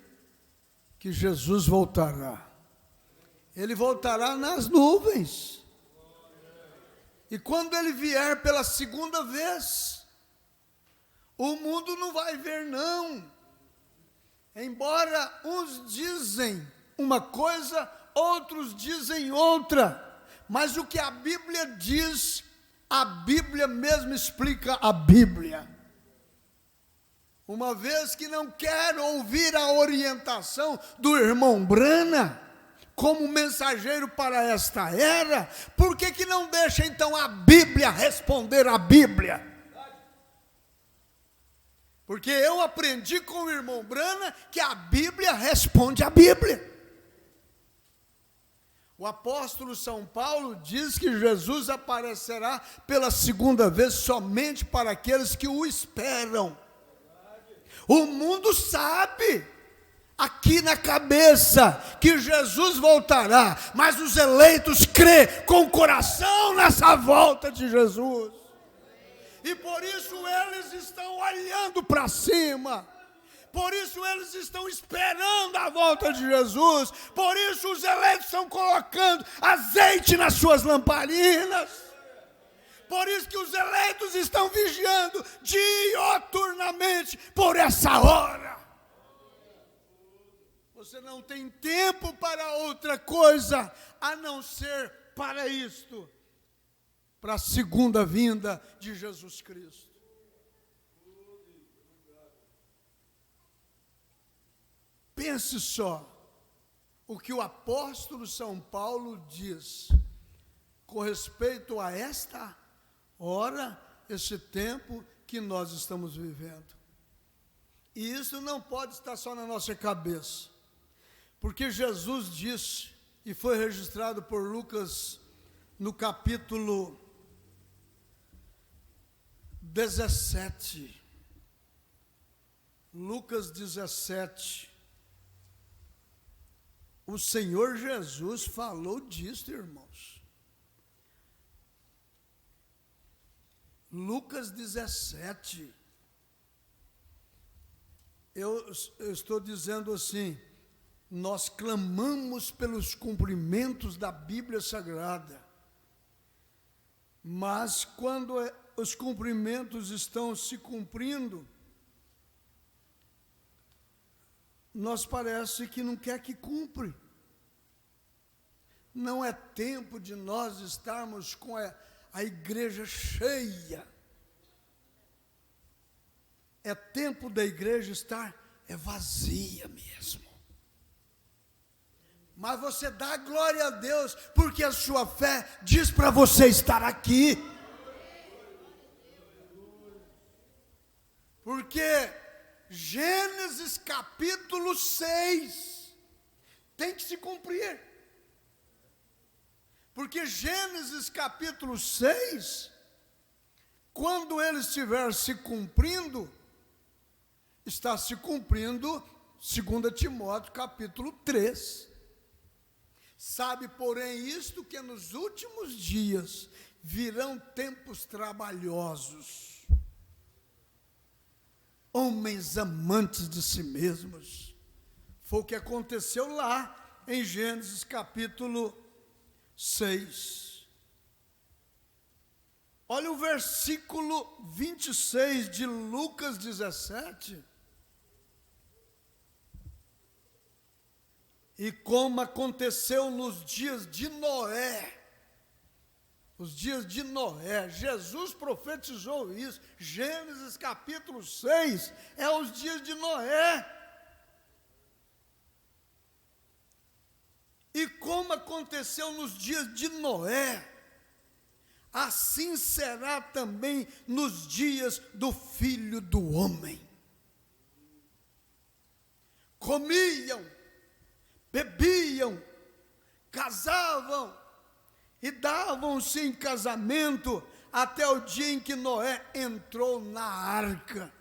que Jesus voltará. Ele voltará nas nuvens. E quando ele vier pela segunda vez, o mundo não vai ver, não. Embora uns dizem uma coisa, outros dizem outra. Mas o que a Bíblia diz, a Bíblia mesmo explica a Bíblia. Uma vez que não quer ouvir a orientação do irmão Brana, como mensageiro para esta era, por que não deixa então a Bíblia responder a Bíblia? Porque eu aprendi com o irmão Brana que a Bíblia responde a Bíblia. O apóstolo São Paulo diz que Jesus aparecerá pela segunda vez somente para aqueles que o esperam. O mundo sabe, aqui na cabeça, que Jesus voltará, mas os eleitos crê com o coração nessa volta de Jesus. E por isso eles estão olhando para cima. Por isso eles estão esperando a volta de Jesus. Por isso os eleitos estão colocando azeite nas suas lamparinas. Por isso que os eleitos estão vigiando dioturnamente por essa hora. não tem tempo para outra coisa a não ser para isto, para a segunda vinda de Jesus Cristo. Pense só o que o apóstolo São Paulo diz com respeito a esta hora, esse tempo que nós estamos vivendo. E isso não pode estar só na nossa cabeça, porque Jesus disse, e foi registrado por Lucas no capítulo 17. Lucas 17. O Senhor Jesus falou disso, irmãos. Lucas 17. Eu estou dizendo assim, nós clamamos pelos cumprimentos da Bíblia Sagrada, mas quando os cumprimentos estão se cumprindo, nós parece que não quer que cumpre. Não é tempo de nós estarmos com a igreja cheia. É tempo da igreja estar vazia mesmo. Mas você dá glória a Deus, porque a sua fé diz para você estar aqui. Porque Gênesis capítulo 6 tem que se cumprir. Porque Gênesis capítulo 6, quando ele estiver se cumprindo, está se cumprindo 2 Timóteo capítulo 3. Sabe, porém, isto que nos últimos dias virão tempos trabalhosos, homens amantes de si mesmos. Foi o que aconteceu lá em Gênesis capítulo 6. Olha o versículo 26 de Lucas 17. E como aconteceu nos dias de Noé, os dias de Noé, Jesus profetizou isso. Gênesis capítulo 6 é os dias de Noé. E como aconteceu nos dias de Noé, assim será também nos dias do Filho do Homem. Comiam, bebiam, casavam e davam-se em casamento até o dia em que Noé entrou na arca.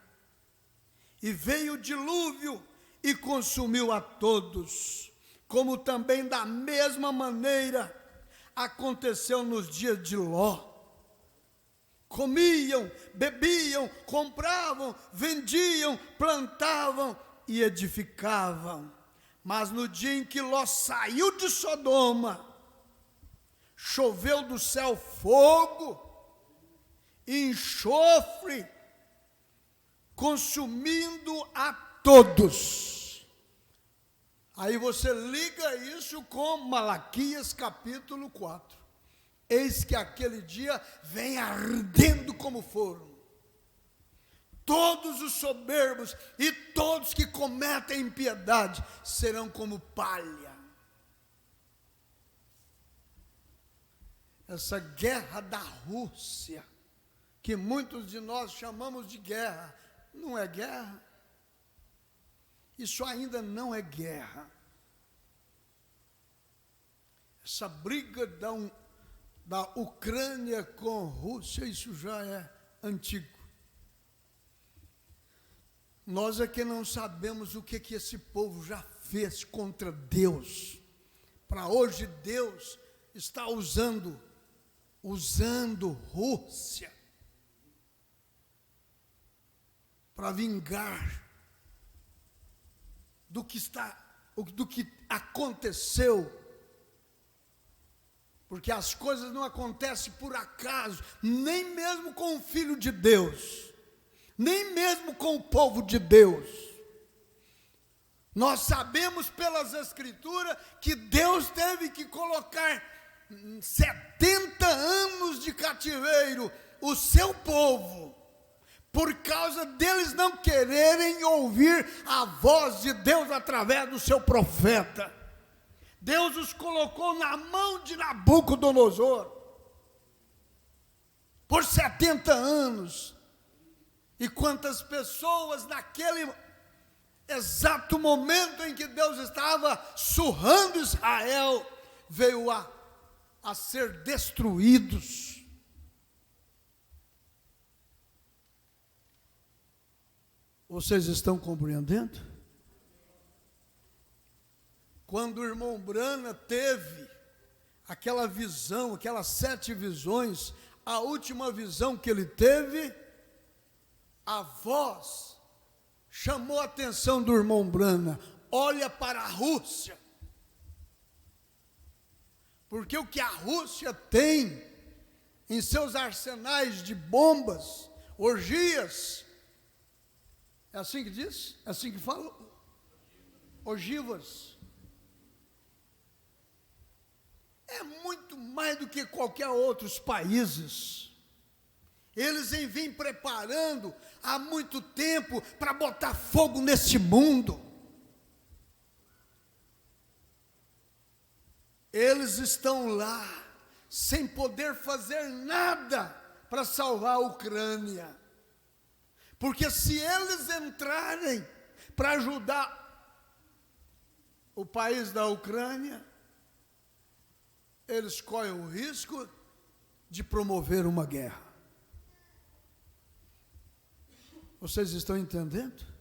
E veio o dilúvio e consumiu a todos, como também da mesma maneira aconteceu nos dias de Ló. Comiam, bebiam, compravam, vendiam, plantavam e edificavam. Mas no dia em que Ló saiu de Sodoma, choveu do céu fogo e enxofre, consumindo a todos. Aí você liga isso com Malaquias capítulo 4. Eis que aquele dia vem ardendo como forno. Todos os soberbos e todos que cometem impiedade serão como palha. Essa guerra da Rússia, que muitos de nós chamamos de guerra, não é guerra. Isso ainda não é guerra. Essa briga da Ucrânia com a Rússia, isso já é antigo. Nós é que não sabemos o que esse povo já fez contra Deus. Para hoje Deus está usando Rússia para vingar do que aconteceu, porque as coisas não acontecem por acaso, nem mesmo com o Filho de Deus, nem mesmo com o povo de Deus. Nós sabemos pelas Escrituras que Deus teve que colocar 70 anos de cativeiro o seu povo, por causa deles não quererem ouvir a voz de Deus através do seu profeta. Deus os colocou na mão de Nabucodonosor por 70 anos. E quantas pessoas naquele exato momento em que Deus estava surrando Israel, veio a ser destruídos. Vocês estão compreendendo? Quando o irmão Branham teve aquela visão, aquelas 7 visões, a última visão que ele teve, a voz chamou a atenção do irmão Branham: olha para a Rússia, porque o que a Rússia tem em seus arsenais de bombas, orgias, é assim que diz? É assim que fala? Ogivas. É muito mais do que qualquer outros países. Eles vêm preparando há muito tempo para botar fogo nesse mundo. Eles estão lá sem poder fazer nada para salvar a Ucrânia. Porque se eles entrarem para ajudar o país da Ucrânia, eles correm o risco de promover uma guerra. Vocês estão entendendo?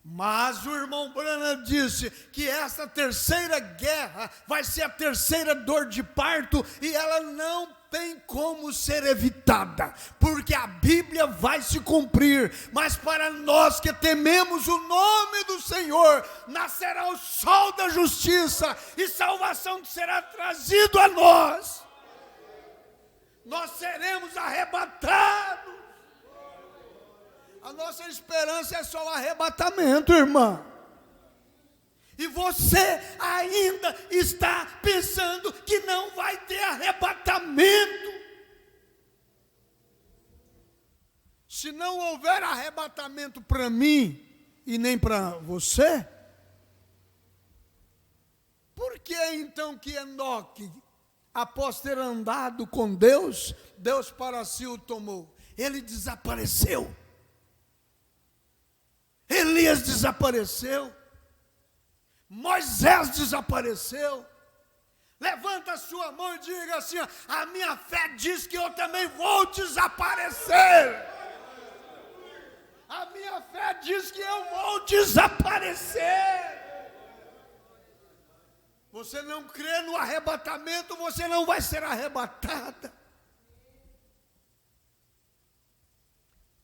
Mas o irmão Branham disse que essa terceira guerra vai ser a terceira dor de parto, e ela não tem como ser evitada, porque a Bíblia vai se cumprir. Mas para nós que tememos o nome do Senhor, nascerá o sol da justiça, e salvação será trazido a nós. Nós seremos arrebatados. A nossa esperança é só o arrebatamento, irmã. E você ainda está pensando que não vai ter arrebatamento. Se não houver arrebatamento para mim e nem para você, por que então que Enoque, após ter andado com Deus, Deus para si o tomou? Ele desapareceu. Elias desapareceu. Moisés desapareceu. Levanta a sua mão e diga assim: a minha fé diz que eu também vou desaparecer. A minha fé diz que eu vou desaparecer. Você não crê no arrebatamento, você não vai ser arrebatada.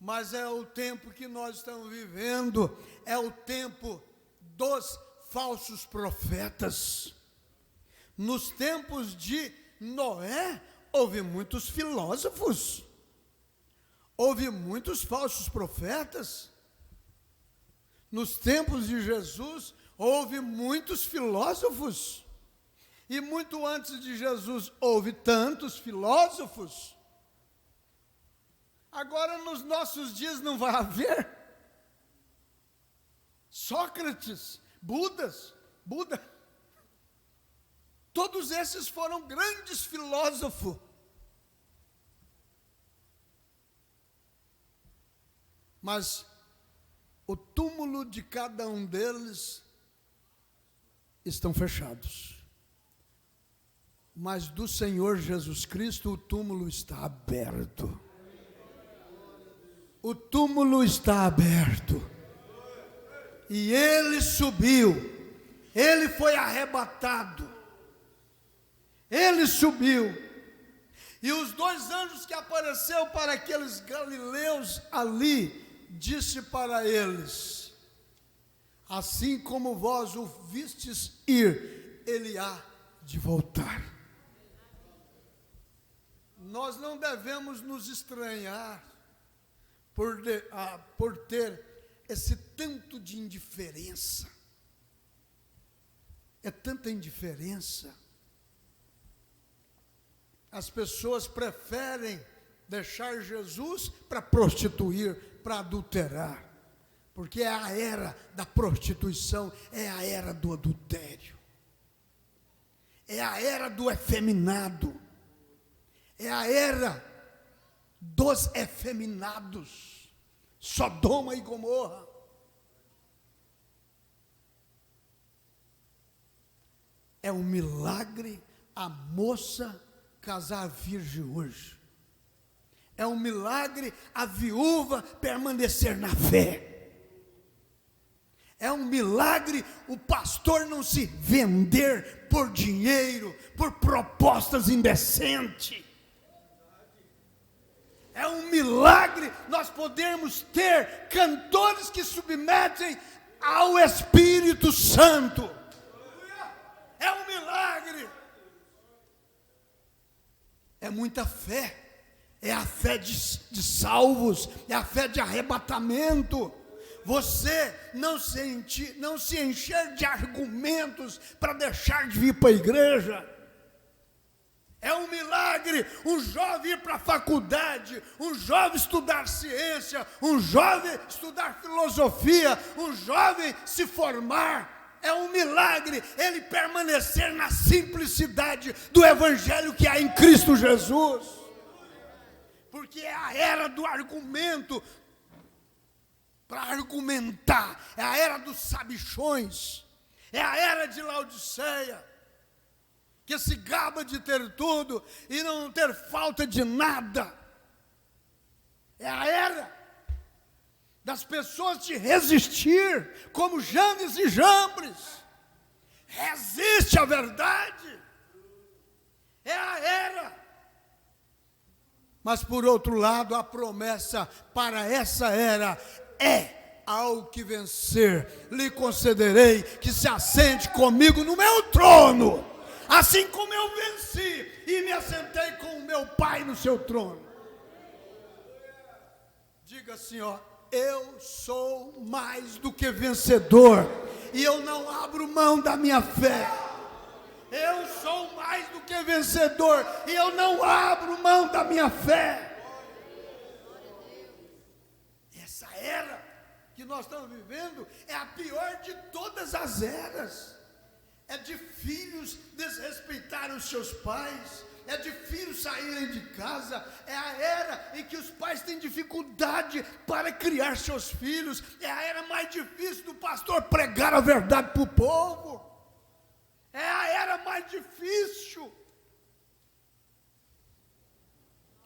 Mas é o tempo que nós estamos vivendo, é o tempo dos falsos profetas. Nos tempos de Noé, houve muitos filósofos, houve muitos falsos profetas. Nos tempos de Jesus, houve muitos filósofos. E muito antes de Jesus, houve tantos filósofos. Agora, nos nossos dias, não vai haver. Sócrates, Buda, todos esses foram grandes filósofos. Mas o túmulo de cada um deles estão fechados. Mas do Senhor Jesus Cristo o túmulo está aberto. O túmulo está aberto. E ele subiu. Ele foi arrebatado. Ele subiu. E os 2 anjos que apareceu para aqueles galileus ali, disse para eles: assim como vós o vistes ir, ele há de voltar. Nós não devemos nos estranhar por ter esse tanto de indiferença. É tanta indiferença. As pessoas preferem deixar Jesus para prostituir, para adulterar. Porque é a era da prostituição, é a era do adultério. É a era do efeminado. É a era dos efeminados. Sodoma e Gomorra. É um milagre a moça casar virgem hoje. É um milagre a viúva permanecer na fé. É um milagre o pastor não se vender por dinheiro, por propostas indecentes. É um milagre nós podermos ter cantores que submetem ao Espírito Santo. É um milagre. É muita fé. É a fé de salvos, é a fé de arrebatamento. Você não se encher de argumentos para deixar de vir para a igreja. É um milagre um jovem ir para a faculdade, um jovem estudar ciência, um jovem estudar filosofia, um jovem se formar. É um milagre ele permanecer na simplicidade do evangelho que há em Cristo Jesus. Porque é a era do argumento, para argumentar, é a era dos sabichões, é a era de Laodiceia, que se gaba de ter tudo e não ter falta de nada. É a era das pessoas de resistir, como Janes e Jambres. Resiste à verdade. É a era. Mas por outro lado, a promessa para essa era é: ao que vencer, lhe concederei que se assente comigo no meu trono, assim como eu venci e me assentei com o meu Pai no seu trono. Diga assim, ó: eu sou mais do que vencedor, e eu não abro mão da minha fé. Eu sou mais do que vencedor, e eu não abro mão da minha fé. Essa era que nós estamos vivendo é a pior de todas as eras. É de filhos desrespeitarem os seus pais, é de filhos saírem de casa, é a era em que os pais têm dificuldade para criar seus filhos, é a era mais difícil do pastor pregar a verdade para o povo, é a era mais difícil.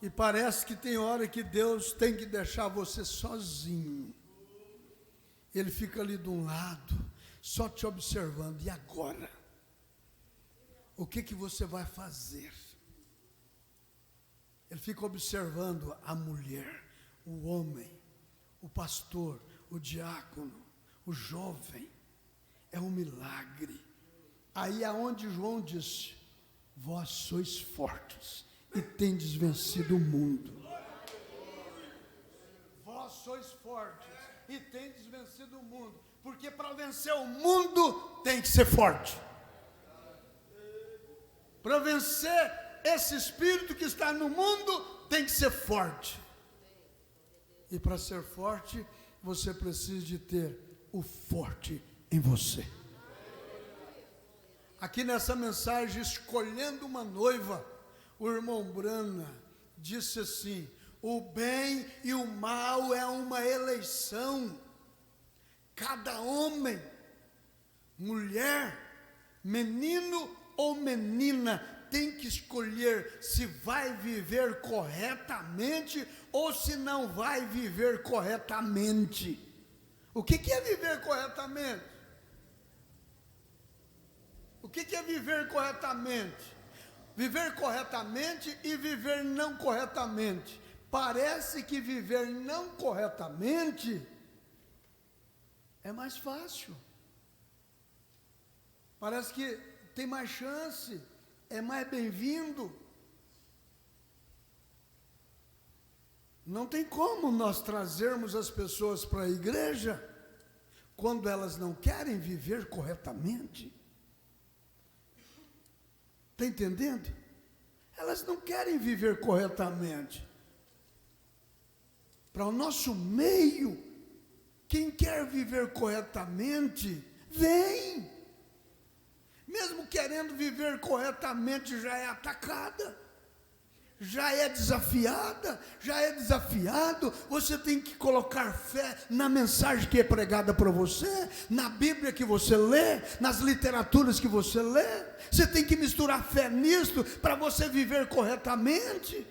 E parece que tem hora que Deus tem que deixar você sozinho. Ele fica ali de um lado, só te observando. E agora? O que você vai fazer? Ele fica observando a mulher, o homem, o pastor, o diácono, o jovem. É um milagre. Aí é onde João disse: vós sois fortes e tendes vencido o mundo. Vós sois fortes e tendes vencido o mundo. Porque para vencer o mundo tem que ser forte. Para vencer esse espírito que está no mundo tem que ser forte. E para ser forte, você precisa de ter o forte em você. Aqui nessa mensagem, escolhendo uma noiva, o irmão Brana disse assim: o bem e o mal é uma eleição. Cada homem, mulher, menino ou menina tem que escolher se vai viver corretamente ou se não vai viver corretamente. O que é viver corretamente? O que é viver corretamente? Viver corretamente e viver não corretamente. Parece que viver não corretamente é mais fácil. Parece que tem mais chance, é mais bem-vindo. Não tem como nós trazermos as pessoas para a igreja quando elas não querem viver corretamente. Está entendendo? Elas não querem viver corretamente. Para o nosso meio, quem quer viver corretamente, vem. Mesmo querendo viver corretamente, já é atacada. Já é desafiada, já é desafiado. Você tem que colocar fé na mensagem que é pregada para você, na Bíblia que você lê, nas literaturas que você lê. Você tem que misturar fé nisto para você viver corretamente.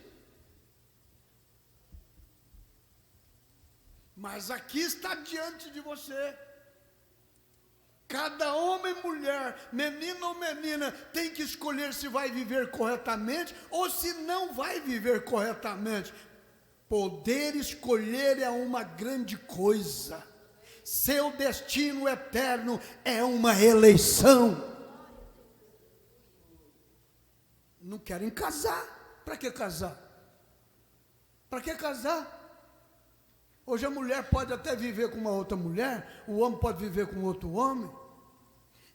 Mas aqui está diante de você. Cada homem e mulher, menino ou menina, tem que escolher se vai viver corretamente ou se não vai viver corretamente. Poder escolher é uma grande coisa. Seu destino eterno é uma eleição. Não querem casar. Para que casar? Para que casar? Hoje a mulher pode até viver com uma outra mulher, o homem pode viver com outro homem,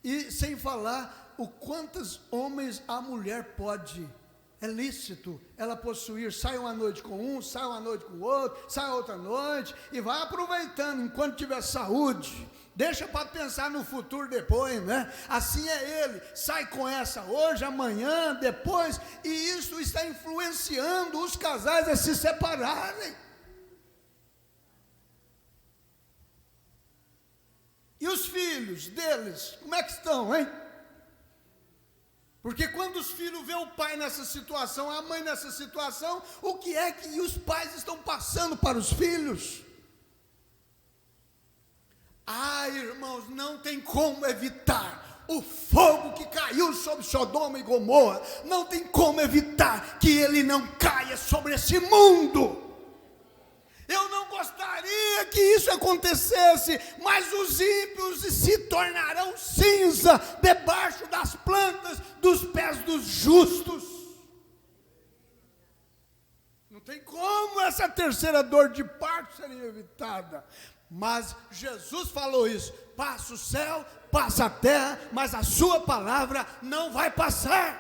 e sem falar o quantos homens a mulher pode, é lícito ela possuir, sai uma noite com um, sai uma noite com o outro, sai outra noite, e vai aproveitando enquanto tiver saúde, deixa para pensar no futuro depois, né? Assim é ele, sai com essa hoje, amanhã, depois, e isso está influenciando os casais a se separarem. E os filhos deles, como é que estão, hein? Porque quando os filhos veem o pai nessa situação, a mãe nessa situação, o que é que os pais estão passando para os filhos? Ah, irmãos, não tem como evitar o fogo que caiu sobre Sodoma e Gomorra, não tem como evitar que ele não caia sobre esse mundo. Eu não gostaria que isso acontecesse, mas os ímpios se tornarão cinza debaixo das plantas dos pés dos justos. Não tem como essa terceira dor de parto ser evitada. Mas Jesus falou isso: passa o céu, passa a terra, mas a sua palavra não vai passar.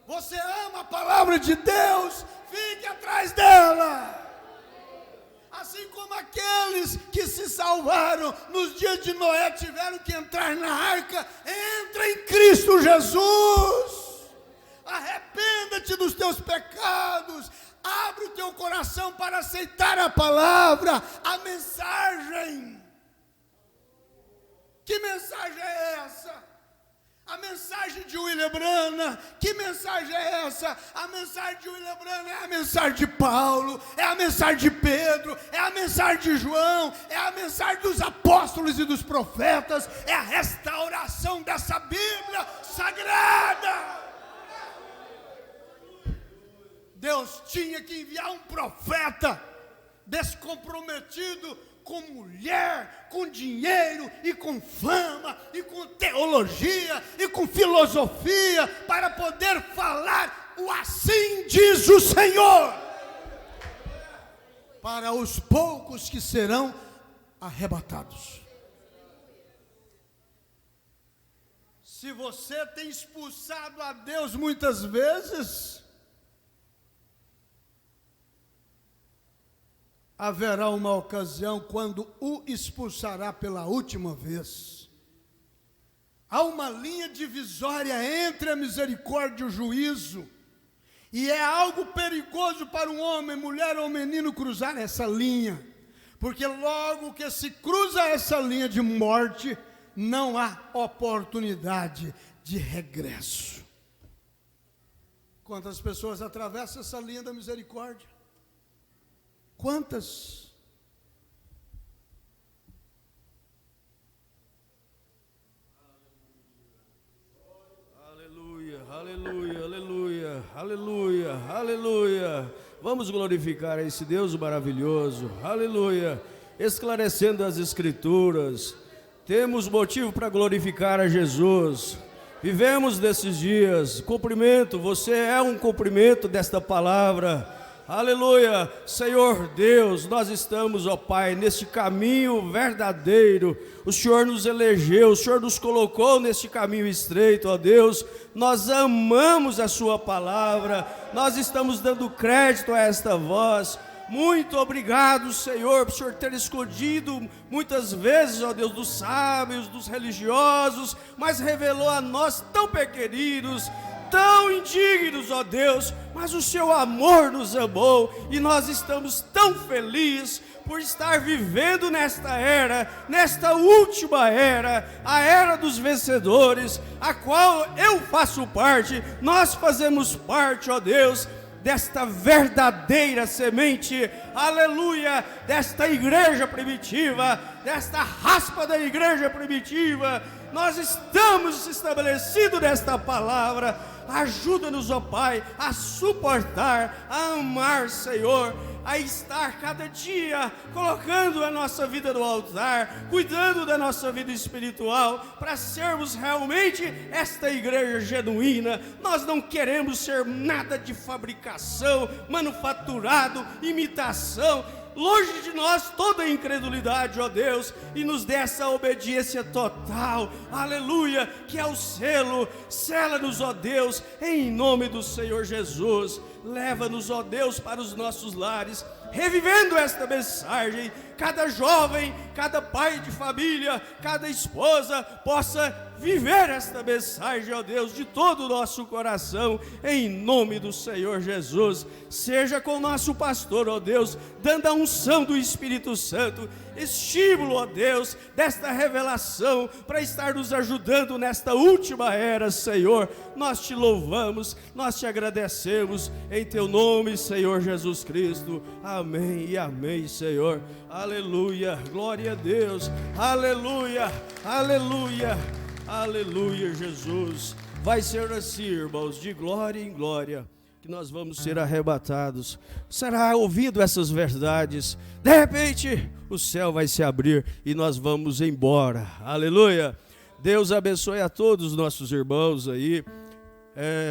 Você ama a palavra de Deus, fique atrás dela. Assim como aqueles que se salvaram nos dias de Noé tiveram que entrar na arca, entra em Cristo Jesus. Arrependa-te dos teus pecados, abre o teu coração para aceitar a palavra, a mensagem. Que mensagem é essa? A mensagem de William Branham, que mensagem é essa? A mensagem de William Branham é a mensagem de Paulo, é a mensagem de Pedro, é a mensagem de João, é a mensagem dos apóstolos e dos profetas, é a restauração dessa Bíblia sagrada. Deus tinha que enviar um profeta descomprometido com mulher, com dinheiro, e com fama, e com teologia, e com filosofia, para poder falar o assim diz o Senhor, para os poucos que serão arrebatados. Se você tem expulsado a Deus muitas vezes, haverá uma ocasião quando o expulsará pela última vez. Há uma linha divisória entre a misericórdia e o juízo, e é algo perigoso para um homem, mulher ou menino cruzar essa linha, porque logo que se cruza essa linha de morte, não há oportunidade de regresso. Quantas pessoas atravessam essa linha da misericórdia? Quantas? Aleluia, aleluia, aleluia, aleluia, aleluia. Vamos glorificar esse Deus maravilhoso, aleluia. Esclarecendo as Escrituras, temos motivo para glorificar a Jesus. Vivemos desses dias, cumprimento, você é um cumprimento desta palavra. aleluia. Senhor Deus, nós estamos, ó Pai, nesse caminho verdadeiro. O Senhor nos elegeu, o Senhor nos colocou nesse caminho estreito, ó Deus. Nós amamos a sua palavra, nós estamos dando crédito a esta voz. Muito obrigado, Senhor, por o Senhor ter escondido muitas vezes, ó Deus, dos sábios, dos religiosos, mas revelou a nós tão pequeninos, tão indignos, ó Deus, mas o seu amor nos amou e nós estamos tão felizes por estar vivendo nesta era, nesta última era, a era dos vencedores, a qual eu faço parte, nós fazemos parte, ó Deus, desta verdadeira semente, aleluia, desta igreja primitiva, desta raspa da igreja primitiva. Nós estamos estabelecidos nesta palavra. Ajuda-nos, ó Pai, a suportar, a amar, Senhor, a estar cada dia colocando a nossa vida no altar, cuidando da nossa vida espiritual, para sermos realmente esta igreja genuína. Nós não queremos ser nada de fabricação, manufaturado, imitação. Longe de nós toda incredulidade, ó Deus, e nos dê essa obediência total, aleluia, que é o selo. Sela-nos, ó Deus, em nome do Senhor Jesus. Leva-nos, ó Deus, para os nossos lares, revivendo esta mensagem. Cada jovem, cada pai de família, cada esposa possa viver esta mensagem, ó Deus, de todo o nosso coração, em nome do Senhor Jesus. Seja com o nosso pastor, ó Deus, dando a unção do Espírito Santo, estímulo, ó Deus, desta revelação, para estar nos ajudando nesta última era, Senhor. Nós te louvamos, nós te agradecemos, em teu nome, Senhor Jesus Cristo. Amém e amém, Senhor. Aleluia, glória a Deus, aleluia, aleluia, aleluia, Jesus. Vai ser assim, irmãos, de glória em glória, que nós vamos ser arrebatados. Será ouvido essas verdades, de repente o céu vai se abrir e nós vamos embora, aleluia. Deus abençoe a todos os nossos irmãos aí,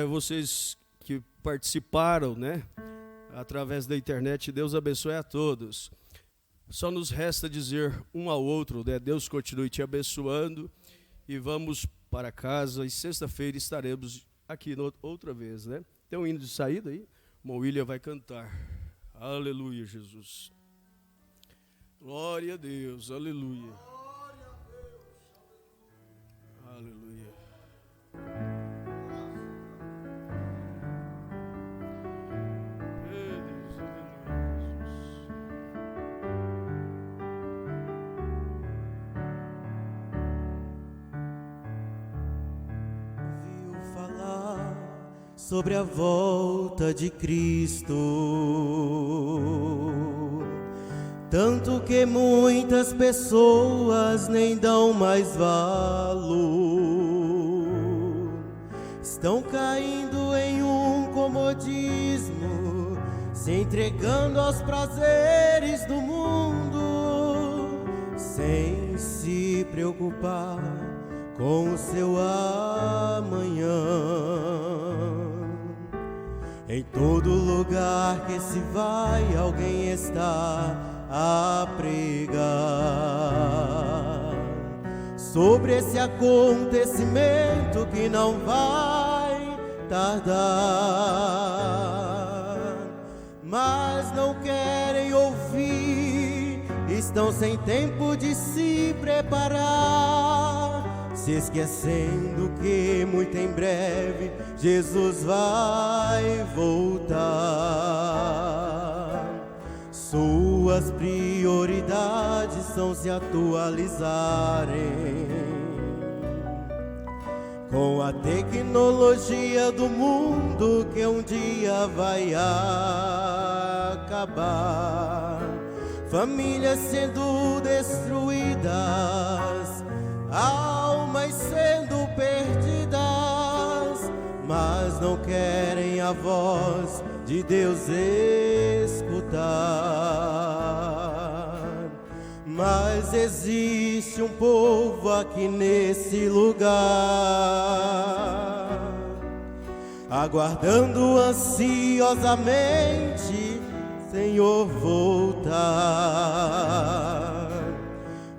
vocês que participaram, né, através da internet. Deus abençoe a todos. Só nos resta dizer um ao outro, né? Deus continue te abençoando e vamos para casa. E sexta-feira estaremos aqui outra vez, né? Tem um hino de saída aí? O William vai cantar. Aleluia, Jesus. Glória a Deus, aleluia. Aleluia. Sobre a volta de Cristo, tanto que muitas pessoas nem dão mais valor, estão caindo em um comodismo, se entregando aos prazeres do mundo, sem se preocupar com o seu amanhã. Em todo lugar que se vai, alguém está a pregar sobre esse acontecimento que não vai tardar, mas não querem ouvir, estão sem tempo de se preparar, se esquecendo que muito em breve Jesus vai voltar. Suas prioridades são se atualizarem com a tecnologia do mundo que um dia vai acabar. Famílias sendo destruídas, almas sendo perdidas, mas não querem a voz de Deus escutar. Mas existe um povo aqui nesse lugar, aguardando ansiosamente Senhor voltar.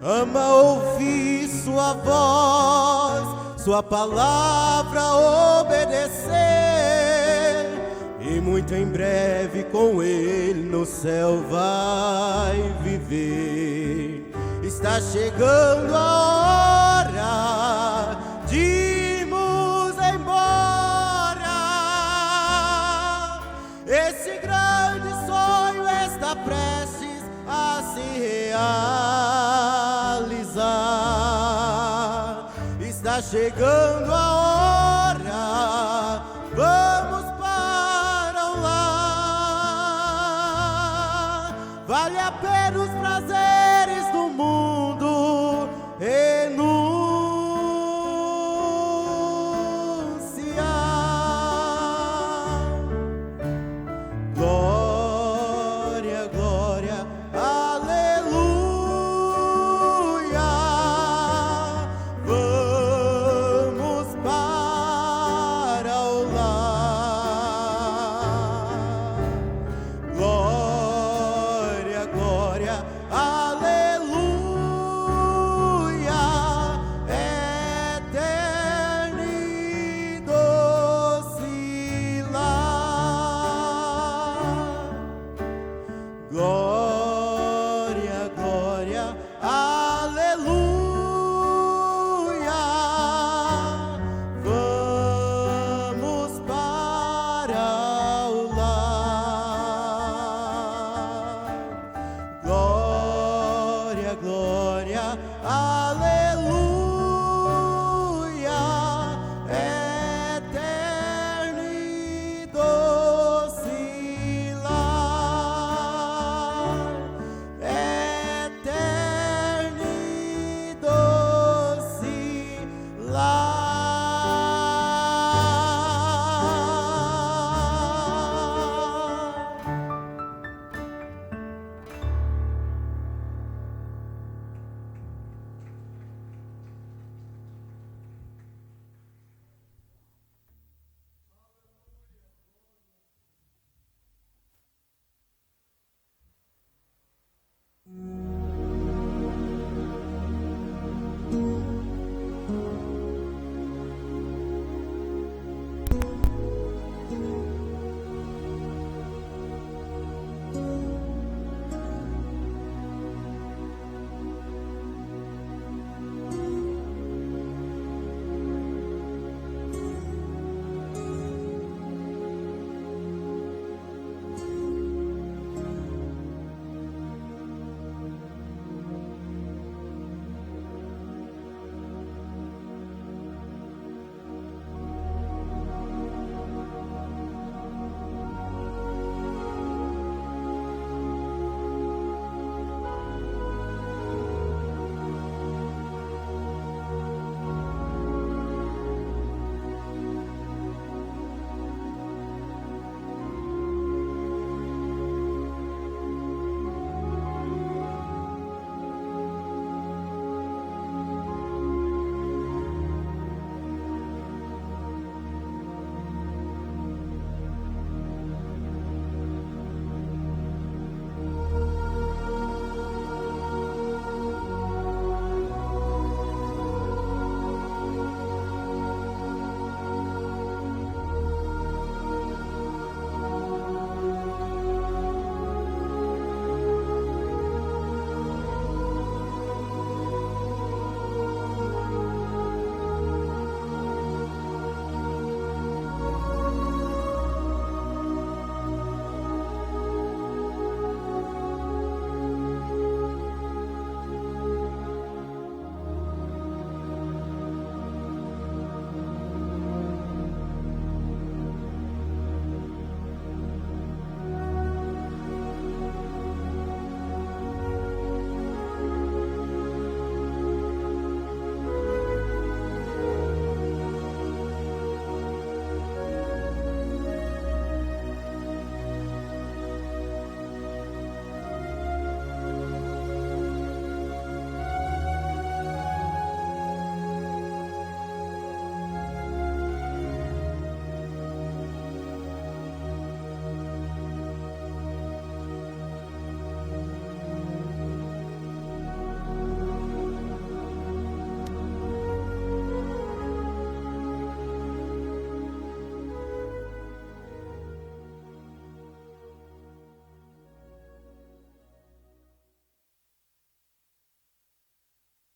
Ama ouvir sua voz, sua palavra obedecer, e muito em breve com ele no céu vai viver. Está chegando a hora de irmos embora. Esse grande sonho está prestes a se realizar. Está chegando a hora, vamos para o lar. Vale a pena os prazeres do mundo renunciar. Glória, glória, aleluia. Vamos para o lar. Glória, glória, aleluia. Eterno e doce lar. Glória, glória, aleluia. Vamos para o lar. Glória, glória, aleluia.